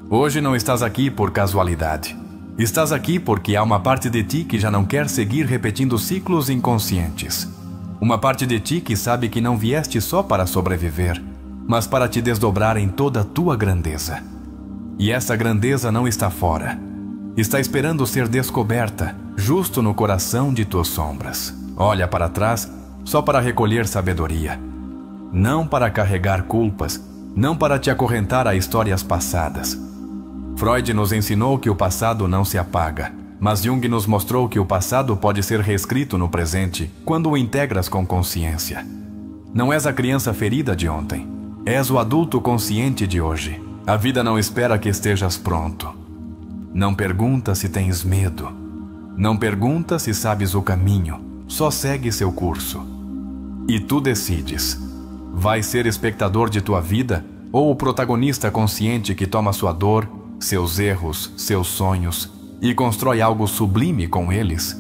Hoje não estás aqui por casualidade. Estás aqui porque há uma parte de ti que já não quer seguir repetindo ciclos inconscientes. Uma parte de ti que sabe que não vieste só para sobreviver, mas para te desdobrar em toda a tua grandeza. E essa grandeza não está fora. Está esperando ser descoberta, justo no coração de tuas sombras. Olha para trás só para recolher sabedoria. Não para carregar culpas, não para te acorrentar a histórias passadas. Freud nos ensinou que o passado não se apaga, mas Jung nos mostrou que o passado pode ser reescrito no presente quando o integras com consciência. Não és a criança ferida de ontem, és o adulto consciente de hoje. A vida não espera que estejas pronto. Não pergunta se tens medo. Não pergunta se sabes o caminho, só segue seu curso. E tu decides. Vais ser espectador de tua vida ou o protagonista consciente que toma sua dor, seus erros, seus sonhos e constrói algo sublime com eles?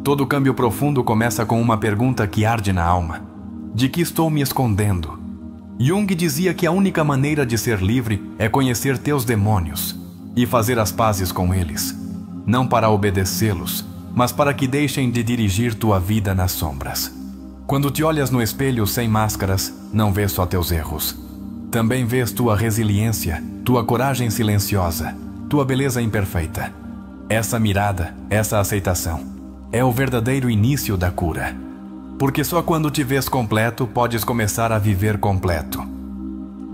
Todo câmbio profundo começa com uma pergunta que arde na alma: de que estou me escondendo? Jung dizia que a única maneira de ser livre é conhecer teus demônios e fazer as pazes com eles, não para obedecê-los, mas para que deixem de dirigir tua vida nas sombras. Quando te olhas no espelho sem máscaras, não vês só teus erros. Também vês tua resiliência, tua coragem silenciosa, tua beleza imperfeita. Essa mirada, essa aceitação, é o verdadeiro início da cura. Porque só quando te vês completo, podes começar a viver completo.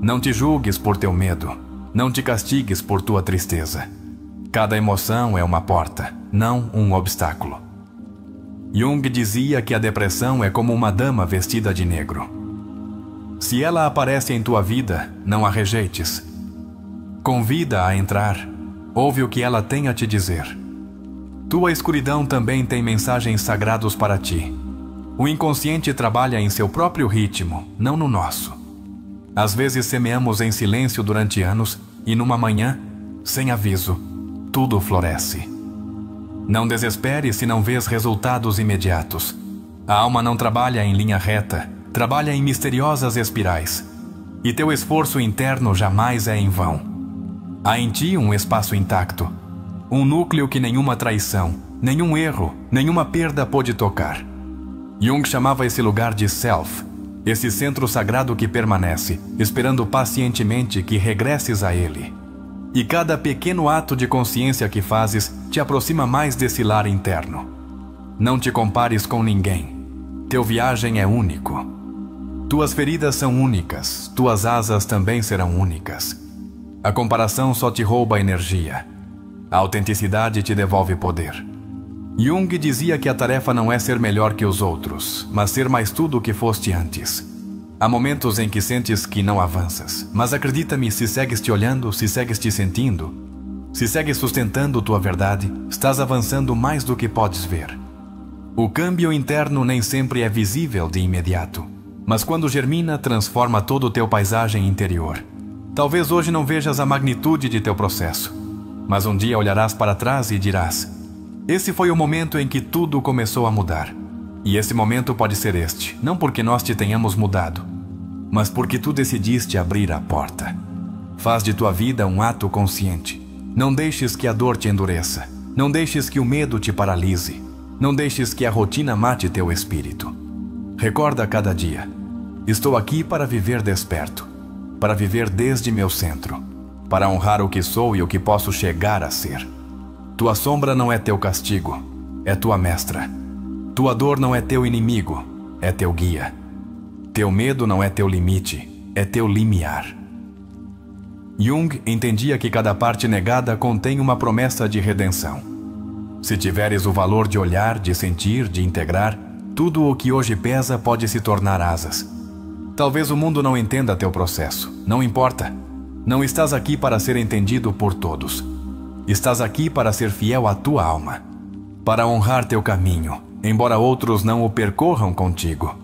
Não te julgues por teu medo. Não te castigues por tua tristeza. Cada emoção é uma porta, não um obstáculo. Jung dizia que a depressão é como uma dama vestida de negro. Se ela aparece em tua vida, não a rejeites. Convida-a a entrar. Ouve o que ela tem a te dizer. Tua escuridão também tem mensagens sagrados para ti. O inconsciente trabalha em seu próprio ritmo, não no nosso. Às vezes semeamos em silêncio durante anos e numa manhã, sem aviso, tudo floresce. Não desespere se não vês resultados imediatos. A alma não trabalha em linha reta, trabalha em misteriosas espirais. E teu esforço interno jamais é em vão. Há em ti um espaço intacto, um núcleo que nenhuma traição, nenhum erro, nenhuma perda pôde tocar. Jung chamava esse lugar de Self, esse centro sagrado que permanece, esperando pacientemente que regresses a ele. E cada pequeno ato de consciência que fazes te aproxima mais desse lar interno. Não te compares com ninguém. Teu viagem é único. Tuas feridas são únicas, tuas asas também serão únicas. A comparação só te rouba energia. A autenticidade te devolve poder. Jung dizia que a tarefa não é ser melhor que os outros, mas ser mais tudo o que foste antes. Há momentos em que sentes que não avanças, mas acredita-me, se segues te olhando, se segues te sentindo, se segues sustentando tua verdade, estás avançando mais do que podes ver. O câmbio interno nem sempre é visível de imediato, mas quando germina, transforma todo o teu paisagem interior. Talvez hoje não vejas a magnitude de teu processo, mas um dia olharás para trás e dirás: esse foi o momento em que tudo começou a mudar. E esse momento pode ser este, não porque nós te tenhamos mudado, mas porque tu decidiste abrir a porta. Faz de tua vida um ato consciente. Não deixes que a dor te endureça. Não deixes que o medo te paralise. Não deixes que a rotina mate teu espírito. Recorda a cada dia: estou aqui para viver desperto, para viver desde meu centro, para honrar o que sou e o que posso chegar a ser. Tua sombra não é teu castigo, é tua mestra. Tua dor não é teu inimigo, é teu guia. Teu medo não é teu limite, é teu limiar. Jung entendia que cada parte negada contém uma promessa de redenção. Se tiveres o valor de olhar, de sentir, de integrar, tudo o que hoje pesa pode se tornar asas. Talvez o mundo não entenda teu processo, não importa. Não estás aqui para ser entendido por todos. Estás aqui para ser fiel à tua alma, para honrar teu caminho, embora outros não o percorram contigo.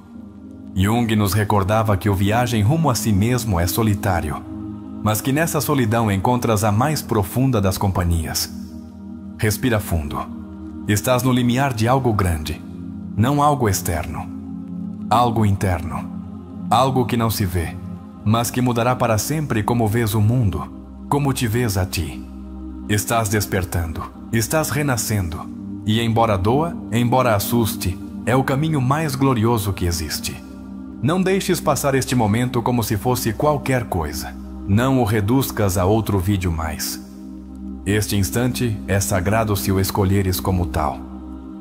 Jung nos recordava que o viagem rumo a si mesmo é solitário, mas que nessa solidão encontras a mais profunda das companhias. Respira fundo. Estás no limiar de algo grande, não algo externo, algo interno, algo que não se vê, mas que mudará para sempre como vês o mundo, como te vês a ti. Estás despertando, estás renascendo, e embora doa, embora assuste, é o caminho mais glorioso que existe. Não deixes passar este momento como se fosse qualquer coisa. Não o reduzcas a outro vídeo mais. Este instante é sagrado se o escolheres como tal.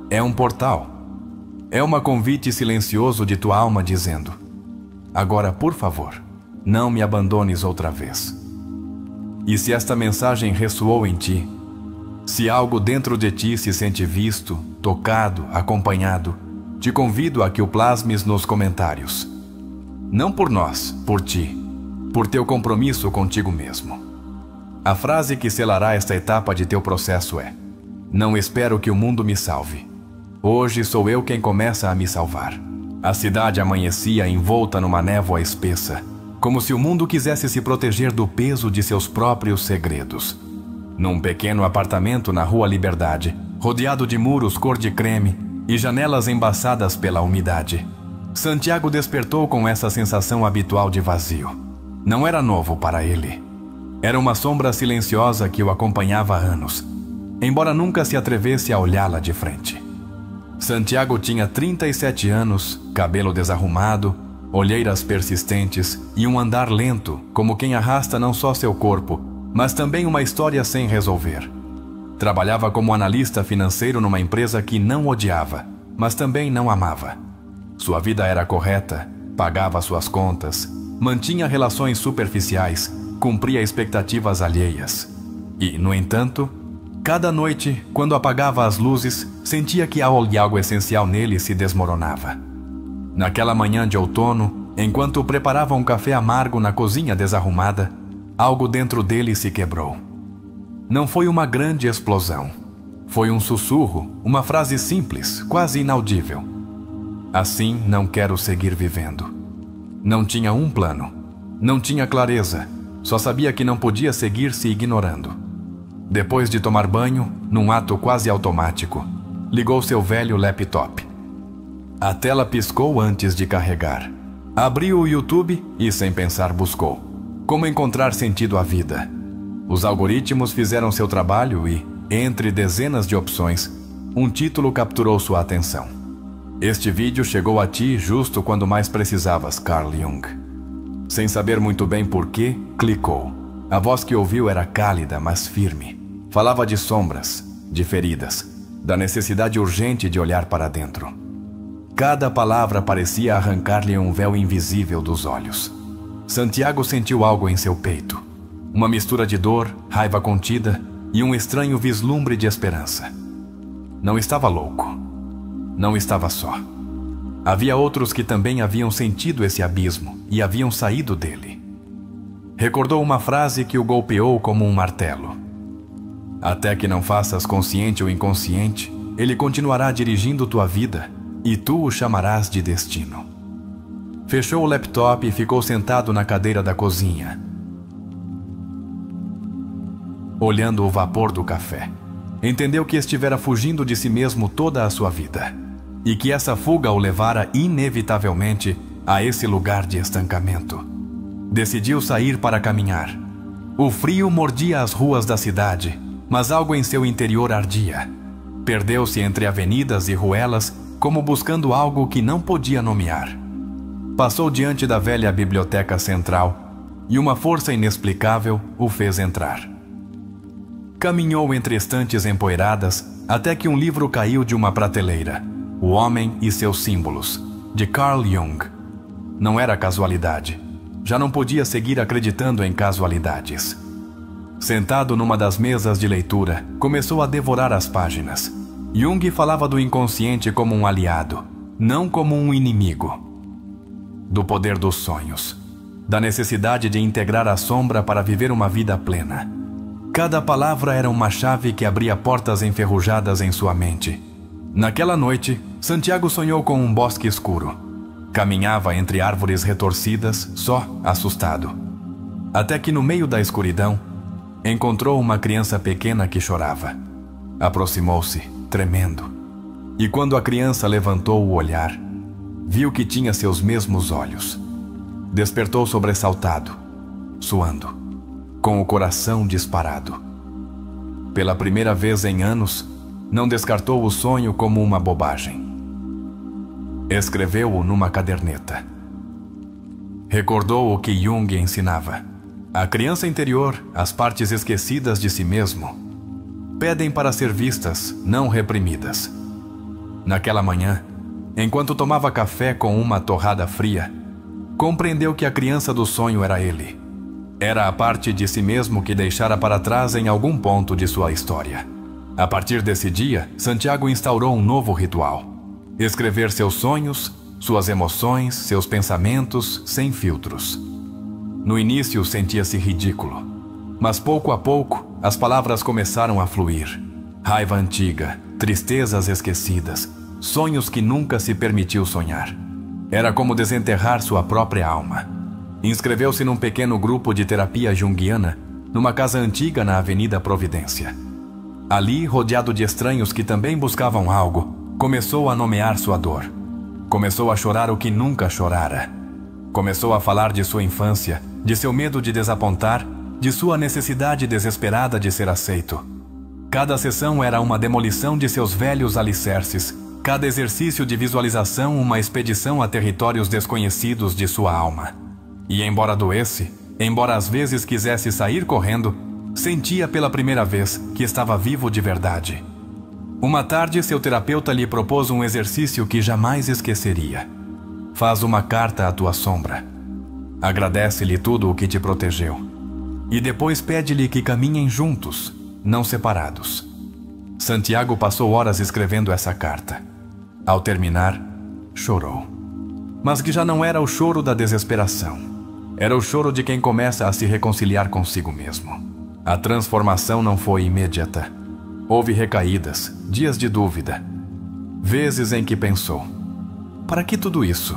É um portal. É um convite silencioso de tua alma dizendo: agora, por favor, não me abandones outra vez. E se esta mensagem ressoou em ti, se algo dentro de ti se sente visto, tocado, acompanhado, te convido a que o plasmes nos comentários. Não por nós, por ti, por teu compromisso contigo mesmo. A frase que selará esta etapa de teu processo é: não espero que o mundo me salve. Hoje sou eu quem começa a me salvar. A cidade amanhecia envolta numa névoa espessa, como se o mundo quisesse se proteger do peso de seus próprios segredos. Num pequeno apartamento na Rua Liberdade, rodeado de muros cor de creme e janelas embaçadas pela umidade, Santiago despertou com essa sensação habitual de vazio. Não era novo para ele. Era uma sombra silenciosa que o acompanhava há anos, embora nunca se atrevesse a olhá-la de frente. Santiago tinha 37 anos, cabelo desarrumado, olheiras persistentes e um andar lento, como quem arrasta não só seu corpo, mas também uma história sem resolver. Trabalhava como analista financeiro numa empresa que não odiava, mas também não amava. Sua vida era correta, pagava suas contas, mantinha relações superficiais, cumpria expectativas alheias. E, no entanto, cada noite, quando apagava as luzes, sentia que algo essencial nele se desmoronava. Naquela manhã de outono, enquanto preparava um café amargo na cozinha desarrumada, algo dentro dele se quebrou. Não foi uma grande explosão. Foi um sussurro, uma frase simples, quase inaudível. Assim não quero seguir vivendo. Não tinha um plano. Não tinha clareza. Só sabia que não podia seguir se ignorando. Depois de tomar banho, num ato quase automático, ligou seu velho laptop. A tela piscou antes de carregar. Abriu o YouTube e, sem pensar, buscou: como encontrar sentido à vida? Os algoritmos fizeram seu trabalho e, entre dezenas de opções, um título capturou sua atenção. Este vídeo chegou a ti justo quando mais precisavas, Carl Jung. Sem saber muito bem por quê, clicou. A voz que ouviu era cálida, mas firme. Falava de sombras, de feridas, da necessidade urgente de olhar para dentro. Cada palavra parecia arrancar-lhe um véu invisível dos olhos. Santiago sentiu algo em seu peito. Uma mistura de dor, raiva contida e um estranho vislumbre de esperança. Não estava louco. Não estava só. Havia outros que também haviam sentido esse abismo e haviam saído dele. Recordou uma frase que o golpeou como um martelo: até que não faças consciente ou inconsciente, ele continuará dirigindo tua vida e tu o chamarás de destino. Fechou o laptop e ficou sentado na cadeira da cozinha, olhando o vapor do café. Entendeu que estivera fugindo de si mesmo toda a sua vida, e que essa fuga o levara inevitavelmente a esse lugar de estancamento. Decidiu sair para caminhar. O frio mordia as ruas da cidade, mas algo em seu interior ardia. Perdeu-se entre avenidas e ruelas, como buscando algo que não podia nomear. Passou diante da velha biblioteca central e uma força inexplicável o fez entrar. Caminhou entre estantes empoeiradas até que um livro caiu de uma prateleira. O Homem e seus Símbolos, de Carl Jung. Não era casualidade. Já não podia seguir acreditando em casualidades. Sentado numa das mesas de leitura, começou a devorar as páginas. Jung falava do inconsciente como um aliado, não como um inimigo. Do poder dos sonhos, da necessidade de integrar a sombra para viver uma vida plena. Cada palavra era uma chave que abria portas enferrujadas em sua mente. Naquela noite, Santiago sonhou com um bosque escuro. Caminhava entre árvores retorcidas, só, assustado. Até que no meio da escuridão, encontrou uma criança pequena que chorava. Aproximou-se, tremendo. E quando a criança levantou o olhar, viu que tinha seus mesmos olhos. Despertou sobressaltado, suando, com o coração disparado. Pela primeira vez em anos, não descartou o sonho como uma bobagem. Escreveu-o numa caderneta. Recordou o que Jung ensinava. A criança interior, as partes esquecidas de si mesmo, pedem para ser vistas, não reprimidas. Naquela manhã, enquanto tomava café com uma torrada fria, compreendeu que a criança do sonho era ele. Era a parte de si mesmo que deixara para trás em algum ponto de sua história. A partir desse dia, Santiago instaurou um novo ritual. Escrever seus sonhos, suas emoções, seus pensamentos, sem filtros. No início sentia-se ridículo, mas pouco a pouco as palavras começaram a fluir. Raiva antiga, tristezas esquecidas, sonhos que nunca se permitiu sonhar. Era como desenterrar sua própria alma. Inscreveu-se num pequeno grupo de terapia junguiana, numa casa antiga na Avenida Providência. Ali, rodeado de estranhos que também buscavam algo, começou a nomear sua dor. Começou a chorar o que nunca chorara. Começou a falar de sua infância, de seu medo de desapontar, de sua necessidade desesperada de ser aceito. Cada sessão era uma demolição de seus velhos alicerces, cada exercício de visualização uma expedição a territórios desconhecidos de sua alma. E embora doesse, embora às vezes quisesse sair correndo, sentia pela primeira vez que estava vivo de verdade. Uma tarde, seu terapeuta lhe propôs um exercício que jamais esqueceria. Faz uma carta à tua sombra. Agradece-lhe tudo o que te protegeu. E depois pede-lhe que caminhem juntos, não separados. Santiago passou horas escrevendo essa carta. Ao terminar, chorou. Mas que já não era o choro da desesperação. Era o choro de quem começa a se reconciliar consigo mesmo. A transformação não foi imediata. Houve recaídas, dias de dúvida, vezes em que pensou: para que tudo isso?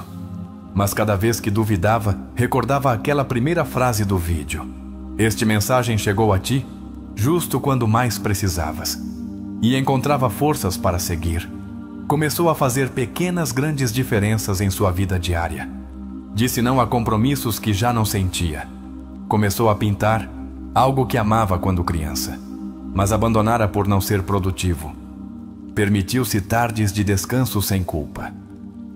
Mas cada vez que duvidava, recordava aquela primeira frase do vídeo. Este mensagem chegou a ti justo quando mais precisavas. E encontrava forças para seguir. Começou a fazer pequenas grandes diferenças em sua vida diária. Disse não a compromissos que já não sentia. Começou a pintar, algo que amava quando criança, mas abandonara por não ser produtivo. Permitiu-se tardes de descanso sem culpa.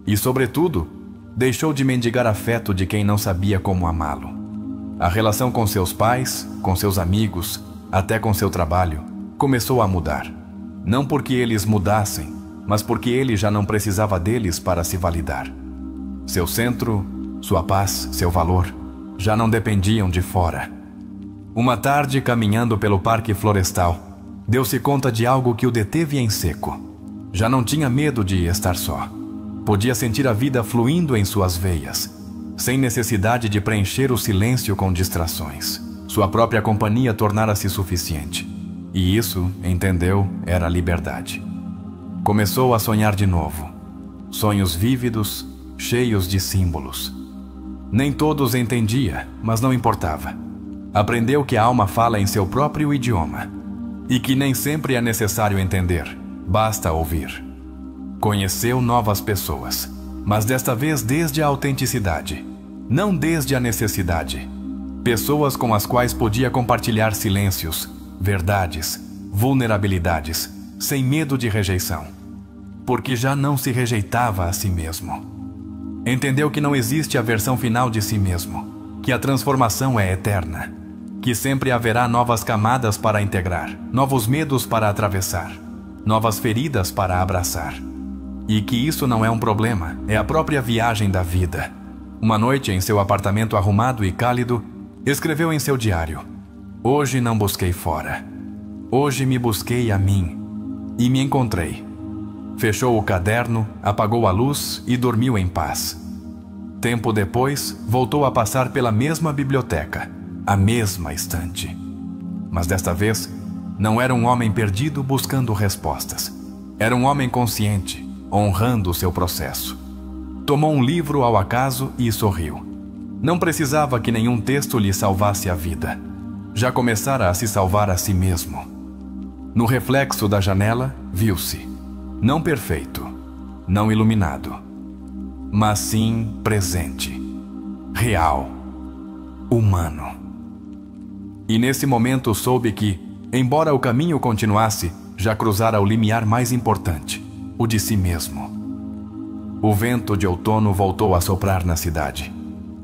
E, sobretudo, deixou de mendigar afeto de quem não sabia como amá-lo. A relação com seus pais, com seus amigos, até com seu trabalho, começou a mudar. Não porque eles mudassem, mas porque ele já não precisava deles para se validar. Seu centro, sua paz, seu valor, já não dependiam de fora. Uma tarde, caminhando pelo Parque Florestal, deu-se conta de algo que o deteve em seco. Já não tinha medo de estar só. Podia sentir a vida fluindo em suas veias, sem necessidade de preencher o silêncio com distrações. Sua própria companhia tornara-se suficiente. E isso, entendeu, era a liberdade. Começou a sonhar de novo. Sonhos vívidos, cheios de símbolos. Nem todos entendia, mas não importava. Aprendeu que a alma fala em seu próprio idioma e que nem sempre é necessário entender, basta ouvir. Conheceu novas pessoas, mas desta vez desde a autenticidade, não desde a necessidade. Pessoas com as quais podia compartilhar silêncios, verdades, vulnerabilidades, sem medo de rejeição, porque já não se rejeitava a si mesmo. Entendeu que não existe a versão final de si mesmo, que a transformação é eterna, que sempre haverá novas camadas para integrar, novos medos para atravessar, novas feridas para abraçar. E que isso não é um problema, é a própria viagem da vida. Uma noite, em seu apartamento arrumado e cálido, escreveu em seu diário: "Hoje não busquei fora. Hoje me busquei a mim e me encontrei." Fechou o caderno, apagou a luz e dormiu em paz. Tempo depois, voltou a passar pela mesma biblioteca, a mesma estante. Mas desta vez, não era um homem perdido buscando respostas. Era um homem consciente, honrando o seu processo. Tomou um livro ao acaso e sorriu. Não precisava que nenhum texto lhe salvasse a vida. Já começara a se salvar a si mesmo. No reflexo da janela, viu-se, não perfeito, não iluminado, mas sim presente, real, humano. E nesse momento soube que, embora o caminho continuasse, já cruzara o limiar mais importante, o de si mesmo. O vento de outono voltou a soprar na cidade,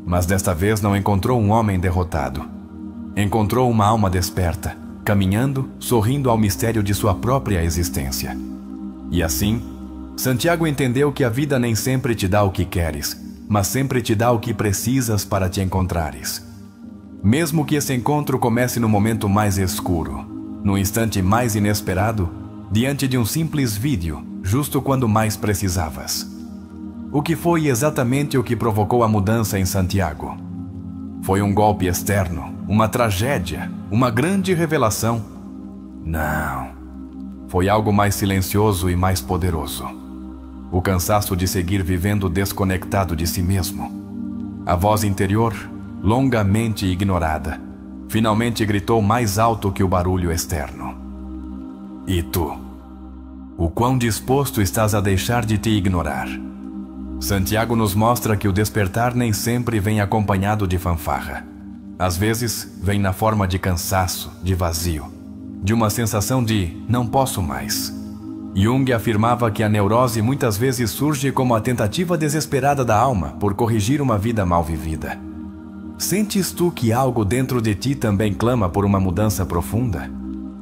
mas desta vez não encontrou um homem derrotado. Encontrou uma alma desperta, caminhando, sorrindo ao mistério de sua própria existência. E assim, Santiago entendeu que a vida nem sempre te dá o que queres, mas sempre te dá o que precisas para te encontrares. Mesmo que esse encontro comece no momento mais escuro, no instante mais inesperado, diante de um simples vídeo, justo quando mais precisavas. O que foi exatamente o que provocou a mudança em Santiago? Foi um golpe externo, uma tragédia, uma grande revelação? Não. Foi algo mais silencioso e mais poderoso. O cansaço de seguir vivendo desconectado de si mesmo. A voz interior, longamente ignorada, finalmente gritou mais alto que o barulho externo. E tu? O quão disposto estás a deixar de te ignorar? Santiago nos mostra que o despertar nem sempre vem acompanhado de fanfarra. Às vezes, vem na forma de cansaço, de vazio, de uma sensação de não posso mais. Jung afirmava que a neurose muitas vezes surge como a tentativa desesperada da alma por corrigir uma vida mal vivida. Sentes tu que algo dentro de ti também clama por uma mudança profunda?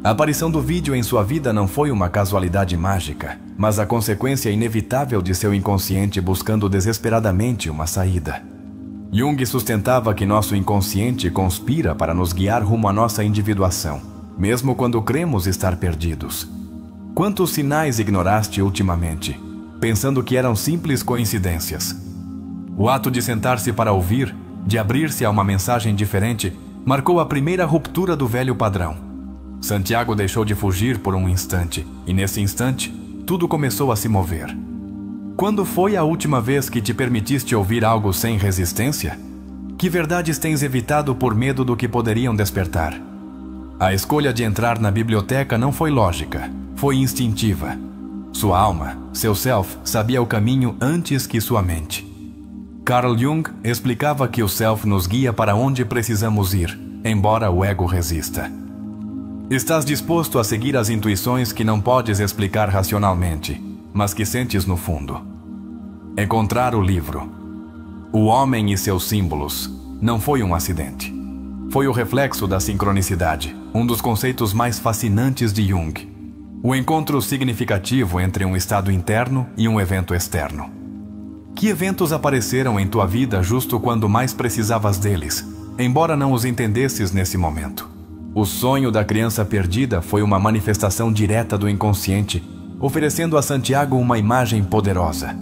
A aparição do vídeo em sua vida não foi uma casualidade mágica, mas a consequência inevitável de seu inconsciente buscando desesperadamente uma saída. Jung sustentava que nosso inconsciente conspira para nos guiar rumo à nossa individuação, mesmo quando cremos estar perdidos. Quantos sinais ignoraste ultimamente, pensando que eram simples coincidências? O ato de sentar-se para ouvir, de abrir-se a uma mensagem diferente, marcou a primeira ruptura do velho padrão. Santiago deixou de fugir por um instante, e nesse instante, tudo começou a se mover. Quando foi a última vez que te permitiste ouvir algo sem resistência? Que verdades tens evitado por medo do que poderiam despertar? A escolha de entrar na biblioteca não foi lógica, foi instintiva. Sua alma, seu self, sabia o caminho antes que sua mente. Carl Jung explicava que o self nos guia para onde precisamos ir, embora o ego resista. Estás disposto a seguir as intuições que não podes explicar racionalmente, mas que sentes no fundo. Encontrar o livro, O Homem e seus Símbolos, não foi um acidente. Foi o reflexo da sincronicidade, um dos conceitos mais fascinantes de Jung. O encontro significativo entre um estado interno e um evento externo. Que eventos apareceram em tua vida justo quando mais precisavas deles, embora não os entendesses nesse momento? O sonho da criança perdida foi uma manifestação direta do inconsciente, oferecendo a Santiago uma imagem poderosa.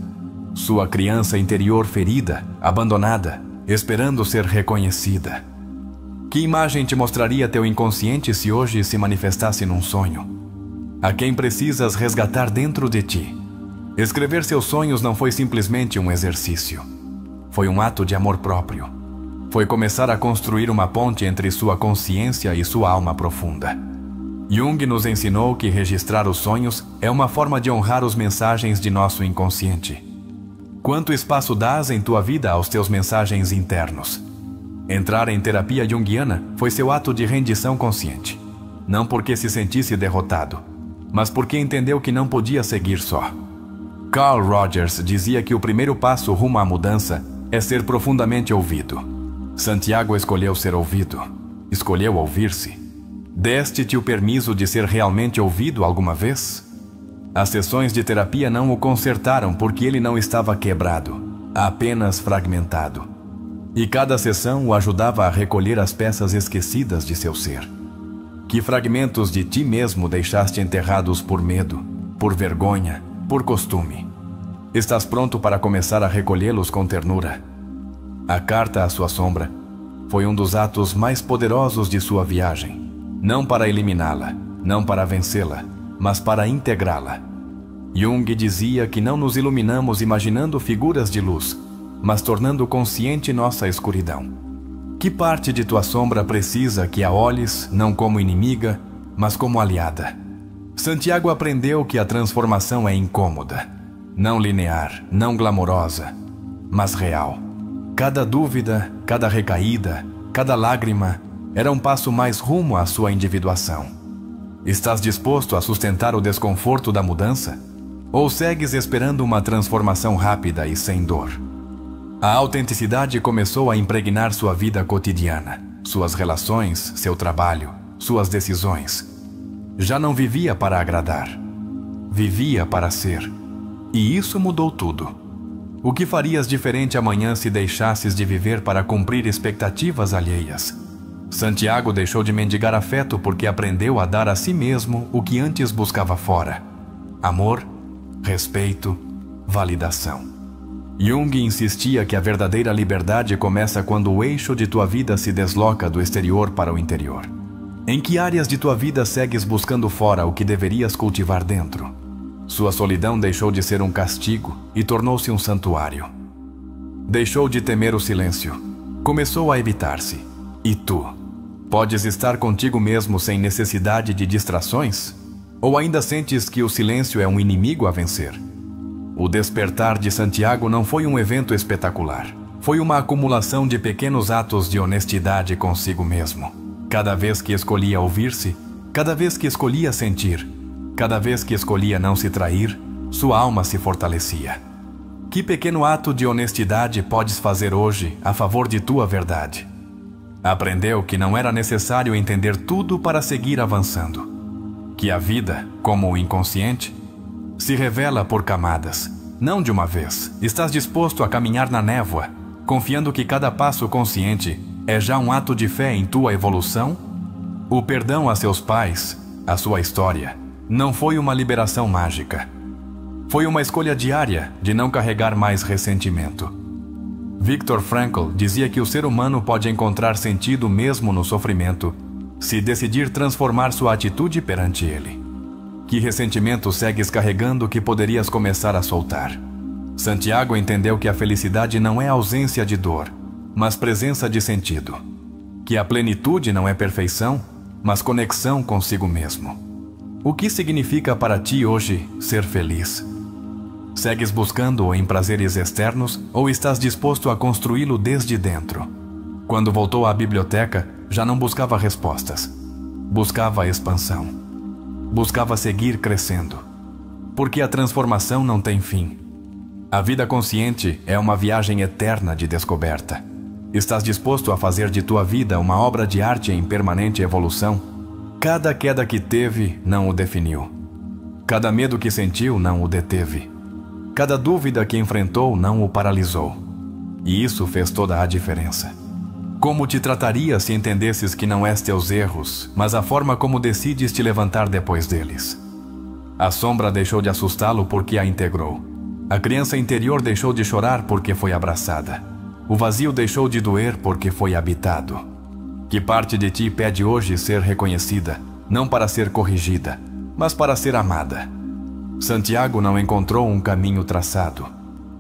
Sua criança interior ferida, abandonada, esperando ser reconhecida. Que imagem te mostraria teu inconsciente se hoje se manifestasse num sonho? A quem precisas resgatar dentro de ti? Escrever seus sonhos não foi simplesmente um exercício. Foi um ato de amor próprio. Foi começar a construir uma ponte entre sua consciência e sua alma profunda. Jung nos ensinou que registrar os sonhos é uma forma de honrar as mensagens de nosso inconsciente. Quanto espaço dás em tua vida aos teus mensagens internos? Entrar em terapia junguiana foi seu ato de rendição consciente. Não porque se sentisse derrotado, mas porque entendeu que não podia seguir só. Carl Rogers dizia que o primeiro passo rumo à mudança é ser profundamente ouvido. Santiago escolheu ser ouvido. Escolheu ouvir-se. Deste-te o permisso de ser realmente ouvido alguma vez? As sessões de terapia não o consertaram porque ele não estava quebrado, apenas fragmentado. E cada sessão o ajudava a recolher as peças esquecidas de seu ser. Que fragmentos de ti mesmo deixaste enterrados por medo, por vergonha, por costume? Estás pronto para começar a recolhê-los com ternura? A carta à sua sombra foi um dos atos mais poderosos de sua viagem. Não para eliminá-la, não para vencê-la, mas para integrá-la. Jung dizia que não nos iluminamos imaginando figuras de luz, mas tornando consciente nossa escuridão. Que parte de tua sombra precisa que a olhes não como inimiga, mas como aliada? Santiago aprendeu que a transformação é incômoda, não linear, não glamourosa, mas real. Cada dúvida, cada recaída, cada lágrima era um passo mais rumo à sua individuação. Estás disposto a sustentar o desconforto da mudança? Ou segues esperando uma transformação rápida e sem dor? A autenticidade começou a impregnar sua vida cotidiana, suas relações, seu trabalho, suas decisões. Já não vivia para agradar. Vivia para ser. E isso mudou tudo. O que farias diferente amanhã se deixasses de viver para cumprir expectativas alheias? Santiago deixou de mendigar afeto porque aprendeu a dar a si mesmo o que antes buscava fora: amor, respeito, validação. Jung insistia que a verdadeira liberdade começa quando o eixo de tua vida se desloca do exterior para o interior. Em que áreas de tua vida segues buscando fora o que deverias cultivar dentro? Sua solidão deixou de ser um castigo e tornou-se um santuário. Deixou de temer o silêncio. Começou a evitar-se. E tu? Podes estar contigo mesmo sem necessidade de distrações? Ou ainda sentes que o silêncio é um inimigo a vencer? O despertar de Santiago não foi um evento espetacular. Foi uma acumulação de pequenos atos de honestidade consigo mesmo. Cada vez que escolhia ouvir-se, cada vez que escolhia sentir, cada vez que escolhia não se trair, sua alma se fortalecia. Que pequeno ato de honestidade podes fazer hoje a favor de tua verdade? Aprendeu que não era necessário entender tudo para seguir avançando. Que a vida, como o inconsciente, se revela por camadas, não de uma vez. Estás disposto a caminhar na névoa, confiando que cada passo consciente é já um ato de fé em tua evolução? O perdão a seus pais, a sua história, não foi uma liberação mágica. Foi uma escolha diária de não carregar mais ressentimento. Viktor Frankl dizia que o ser humano pode encontrar sentido mesmo no sofrimento, se decidir transformar sua atitude perante ele. Que ressentimento segues carregando que poderias começar a soltar? Santiago entendeu que a felicidade não é ausência de dor, mas presença de sentido. Que a plenitude não é perfeição, mas conexão consigo mesmo. O que significa para ti hoje ser feliz? Segues buscando-o em prazeres externos ou estás disposto a construí-lo desde dentro? Quando voltou à biblioteca, já não buscava respostas. Buscava expansão. Buscava seguir crescendo. Porque a transformação não tem fim. A vida consciente é uma viagem eterna de descoberta. Estás disposto a fazer de tua vida uma obra de arte em permanente evolução? Cada queda que teve não o definiu. Cada medo que sentiu não o deteve. Cada dúvida que enfrentou não o paralisou. E isso fez toda a diferença. Como te trataria se entendesses que não és teus erros, mas a forma como decides te levantar depois deles? A sombra deixou de assustá-lo porque a integrou. A criança interior deixou de chorar porque foi abraçada. O vazio deixou de doer porque foi habitado. Que parte de ti pede hoje ser reconhecida, não para ser corrigida, mas para ser amada? Santiago não encontrou um caminho traçado.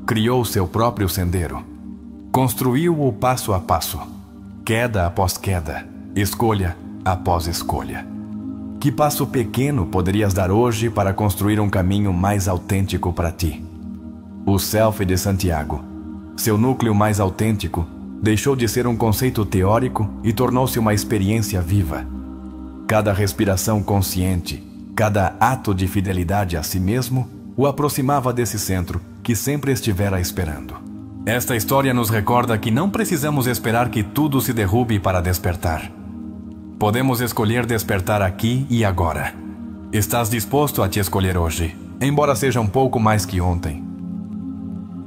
Criou seu próprio sendeiro. Construiu-o passo a passo, queda após queda, escolha após escolha. Que passo pequeno poderias dar hoje para construir um caminho mais autêntico para ti? O Self de Santiago, seu núcleo mais autêntico, deixou de ser um conceito teórico e tornou-se uma experiência viva. Cada respiração consciente, Cada ato de fidelidade a si mesmo o aproximava desse centro que sempre estivera esperando. Esta história nos recorda que não precisamos esperar que tudo se derrube para despertar. Podemos escolher despertar aqui e agora. Estás disposto a te escolher hoje, embora seja um pouco mais que ontem.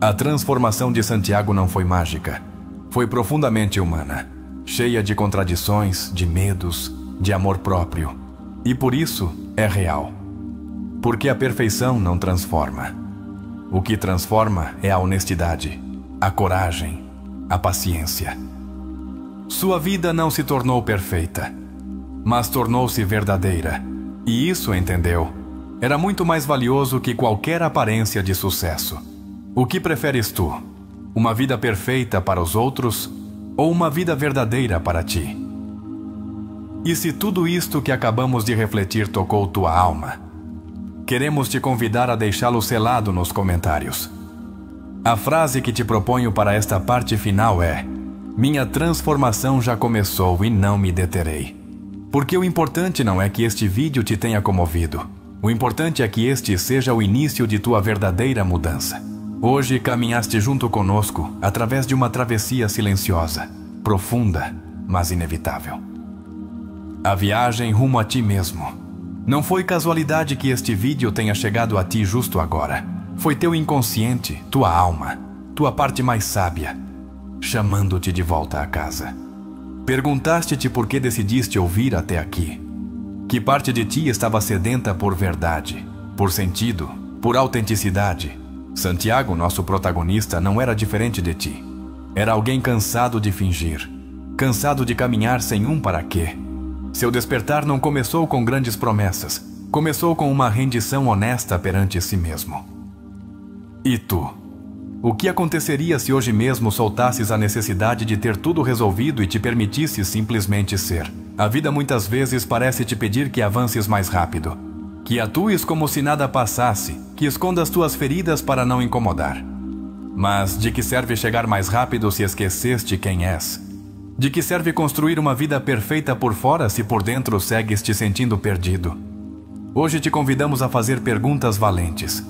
A transformação de Santiago não foi mágica. Foi profundamente humana, cheia de contradições, de medos, de amor próprio. E por isso é real. Porque a perfeição não transforma. O que transforma é a honestidade, a coragem, a paciência. Sua vida não se tornou perfeita, mas tornou-se verdadeira. E isso, entendeu, era muito mais valioso que qualquer aparência de sucesso. O que preferes tu? Uma vida perfeita para os outros ou uma vida verdadeira para ti? E se tudo isto que acabamos de refletir tocou tua alma, queremos te convidar a deixá-lo selado nos comentários. A frase que te proponho para esta parte final é: minha transformação já começou e não me deterei. Porque o importante não é que este vídeo te tenha comovido. O importante é que este seja o início de tua verdadeira mudança. Hoje caminhaste junto conosco através de uma travessia silenciosa, profunda, mas inevitável. A viagem rumo a ti mesmo. Não foi casualidade que este vídeo tenha chegado a ti justo agora. Foi teu inconsciente, tua alma, tua parte mais sábia, chamando-te de volta a casa. Perguntaste-te por que decidiste ouvir até aqui. Que parte de ti estava sedenta por verdade, por sentido, por autenticidade? Santiago, nosso protagonista, não era diferente de ti. Era alguém cansado de fingir, cansado de caminhar sem um para quê. Seu despertar não começou com grandes promessas, começou com uma rendição honesta perante si mesmo. E tu? O que aconteceria se hoje mesmo soltasses a necessidade de ter tudo resolvido e te permitisses simplesmente ser? A vida muitas vezes parece te pedir que avances mais rápido, que atues como se nada passasse, que escondas tuas feridas para não incomodar. Mas de que serve chegar mais rápido se esqueceste quem és? De que serve construir uma vida perfeita por fora se por dentro segues te sentindo perdido? Hoje te convidamos a fazer perguntas valentes.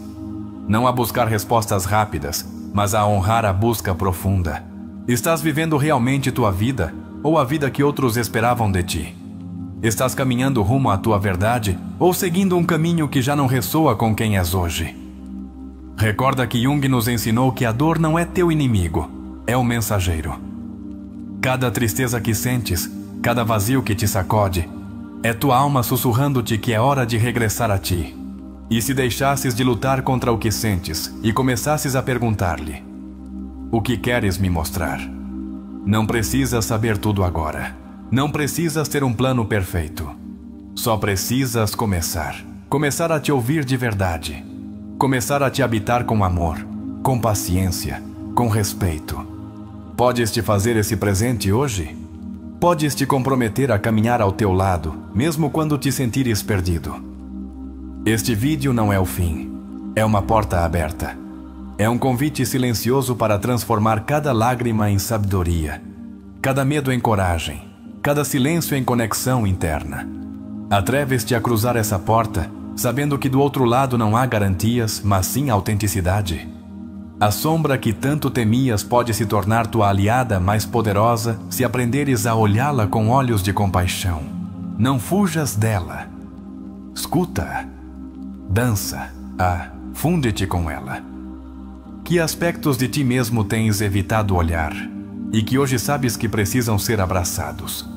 Não a buscar respostas rápidas, mas a honrar a busca profunda. Estás vivendo realmente tua vida ou a vida que outros esperavam de ti? Estás caminhando rumo à tua verdade ou seguindo um caminho que já não ressoa com quem és hoje? Recorda que Jung nos ensinou que a dor não é teu inimigo, é o mensageiro. Cada tristeza que sentes, cada vazio que te sacode, é tua alma sussurrando-te que é hora de regressar a ti. E se deixasses de lutar contra o que sentes e começasses a perguntar-lhe: o que queres me mostrar? Não precisas saber tudo agora. Não precisas ter um plano perfeito. Só precisas começar. Começar a te ouvir de verdade. Começar a te habitar com amor, com paciência, com respeito. Podes te fazer esse presente hoje? Podes te comprometer a caminhar ao teu lado, mesmo quando te sentires perdido. Este vídeo não é o fim. É uma porta aberta. É um convite silencioso para transformar cada lágrima em sabedoria, cada medo em coragem, cada silêncio em conexão interna. Atreves-te a cruzar essa porta, sabendo que do outro lado não há garantias, mas sim autenticidade. A sombra que tanto temias pode se tornar tua aliada mais poderosa se aprenderes a olhá-la com olhos de compaixão. Não fujas dela. Escuta-a. Dança-a. Funde-te com ela. Que aspectos de ti mesmo tens evitado olhar e que hoje sabes que precisam ser abraçados?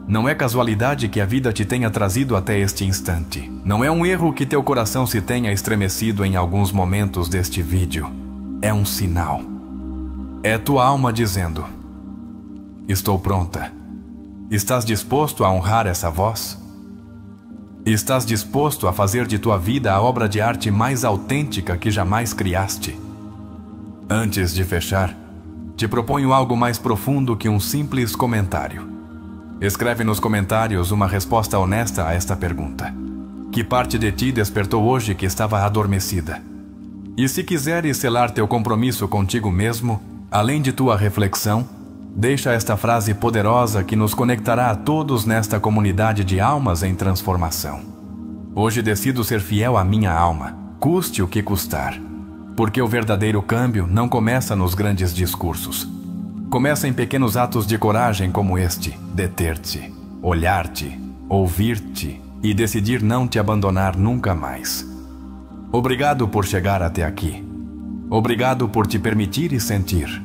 Não é casualidade que a vida te tenha trazido até este instante. Não é um erro que teu coração se tenha estremecido em alguns momentos deste vídeo. É um sinal. É tua alma dizendo: estou pronta. Estás disposto a honrar essa voz? Estás disposto a fazer de tua vida a obra de arte mais autêntica que jamais criaste? Antes de fechar, te proponho algo mais profundo que um simples comentário. Escreve nos comentários uma resposta honesta a esta pergunta. Que parte de ti despertou hoje que estava adormecida? E se quiseres selar teu compromisso contigo mesmo, além de tua reflexão, deixa esta frase poderosa que nos conectará a todos nesta comunidade de almas em transformação. Hoje decido ser fiel à minha alma, custe o que custar. Porque o verdadeiro câmbio não começa nos grandes discursos. Começa em pequenos atos de coragem como este: deter-te, olhar-te, ouvir-te e decidir não te abandonar nunca mais. Obrigado por chegar até aqui. Obrigado por te permitir e sentir.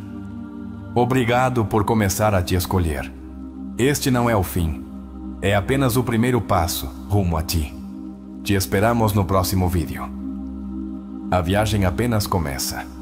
Obrigado por começar a te escolher. Este não é o fim. É apenas o primeiro passo rumo a ti. Te esperamos no próximo vídeo. A viagem apenas começa.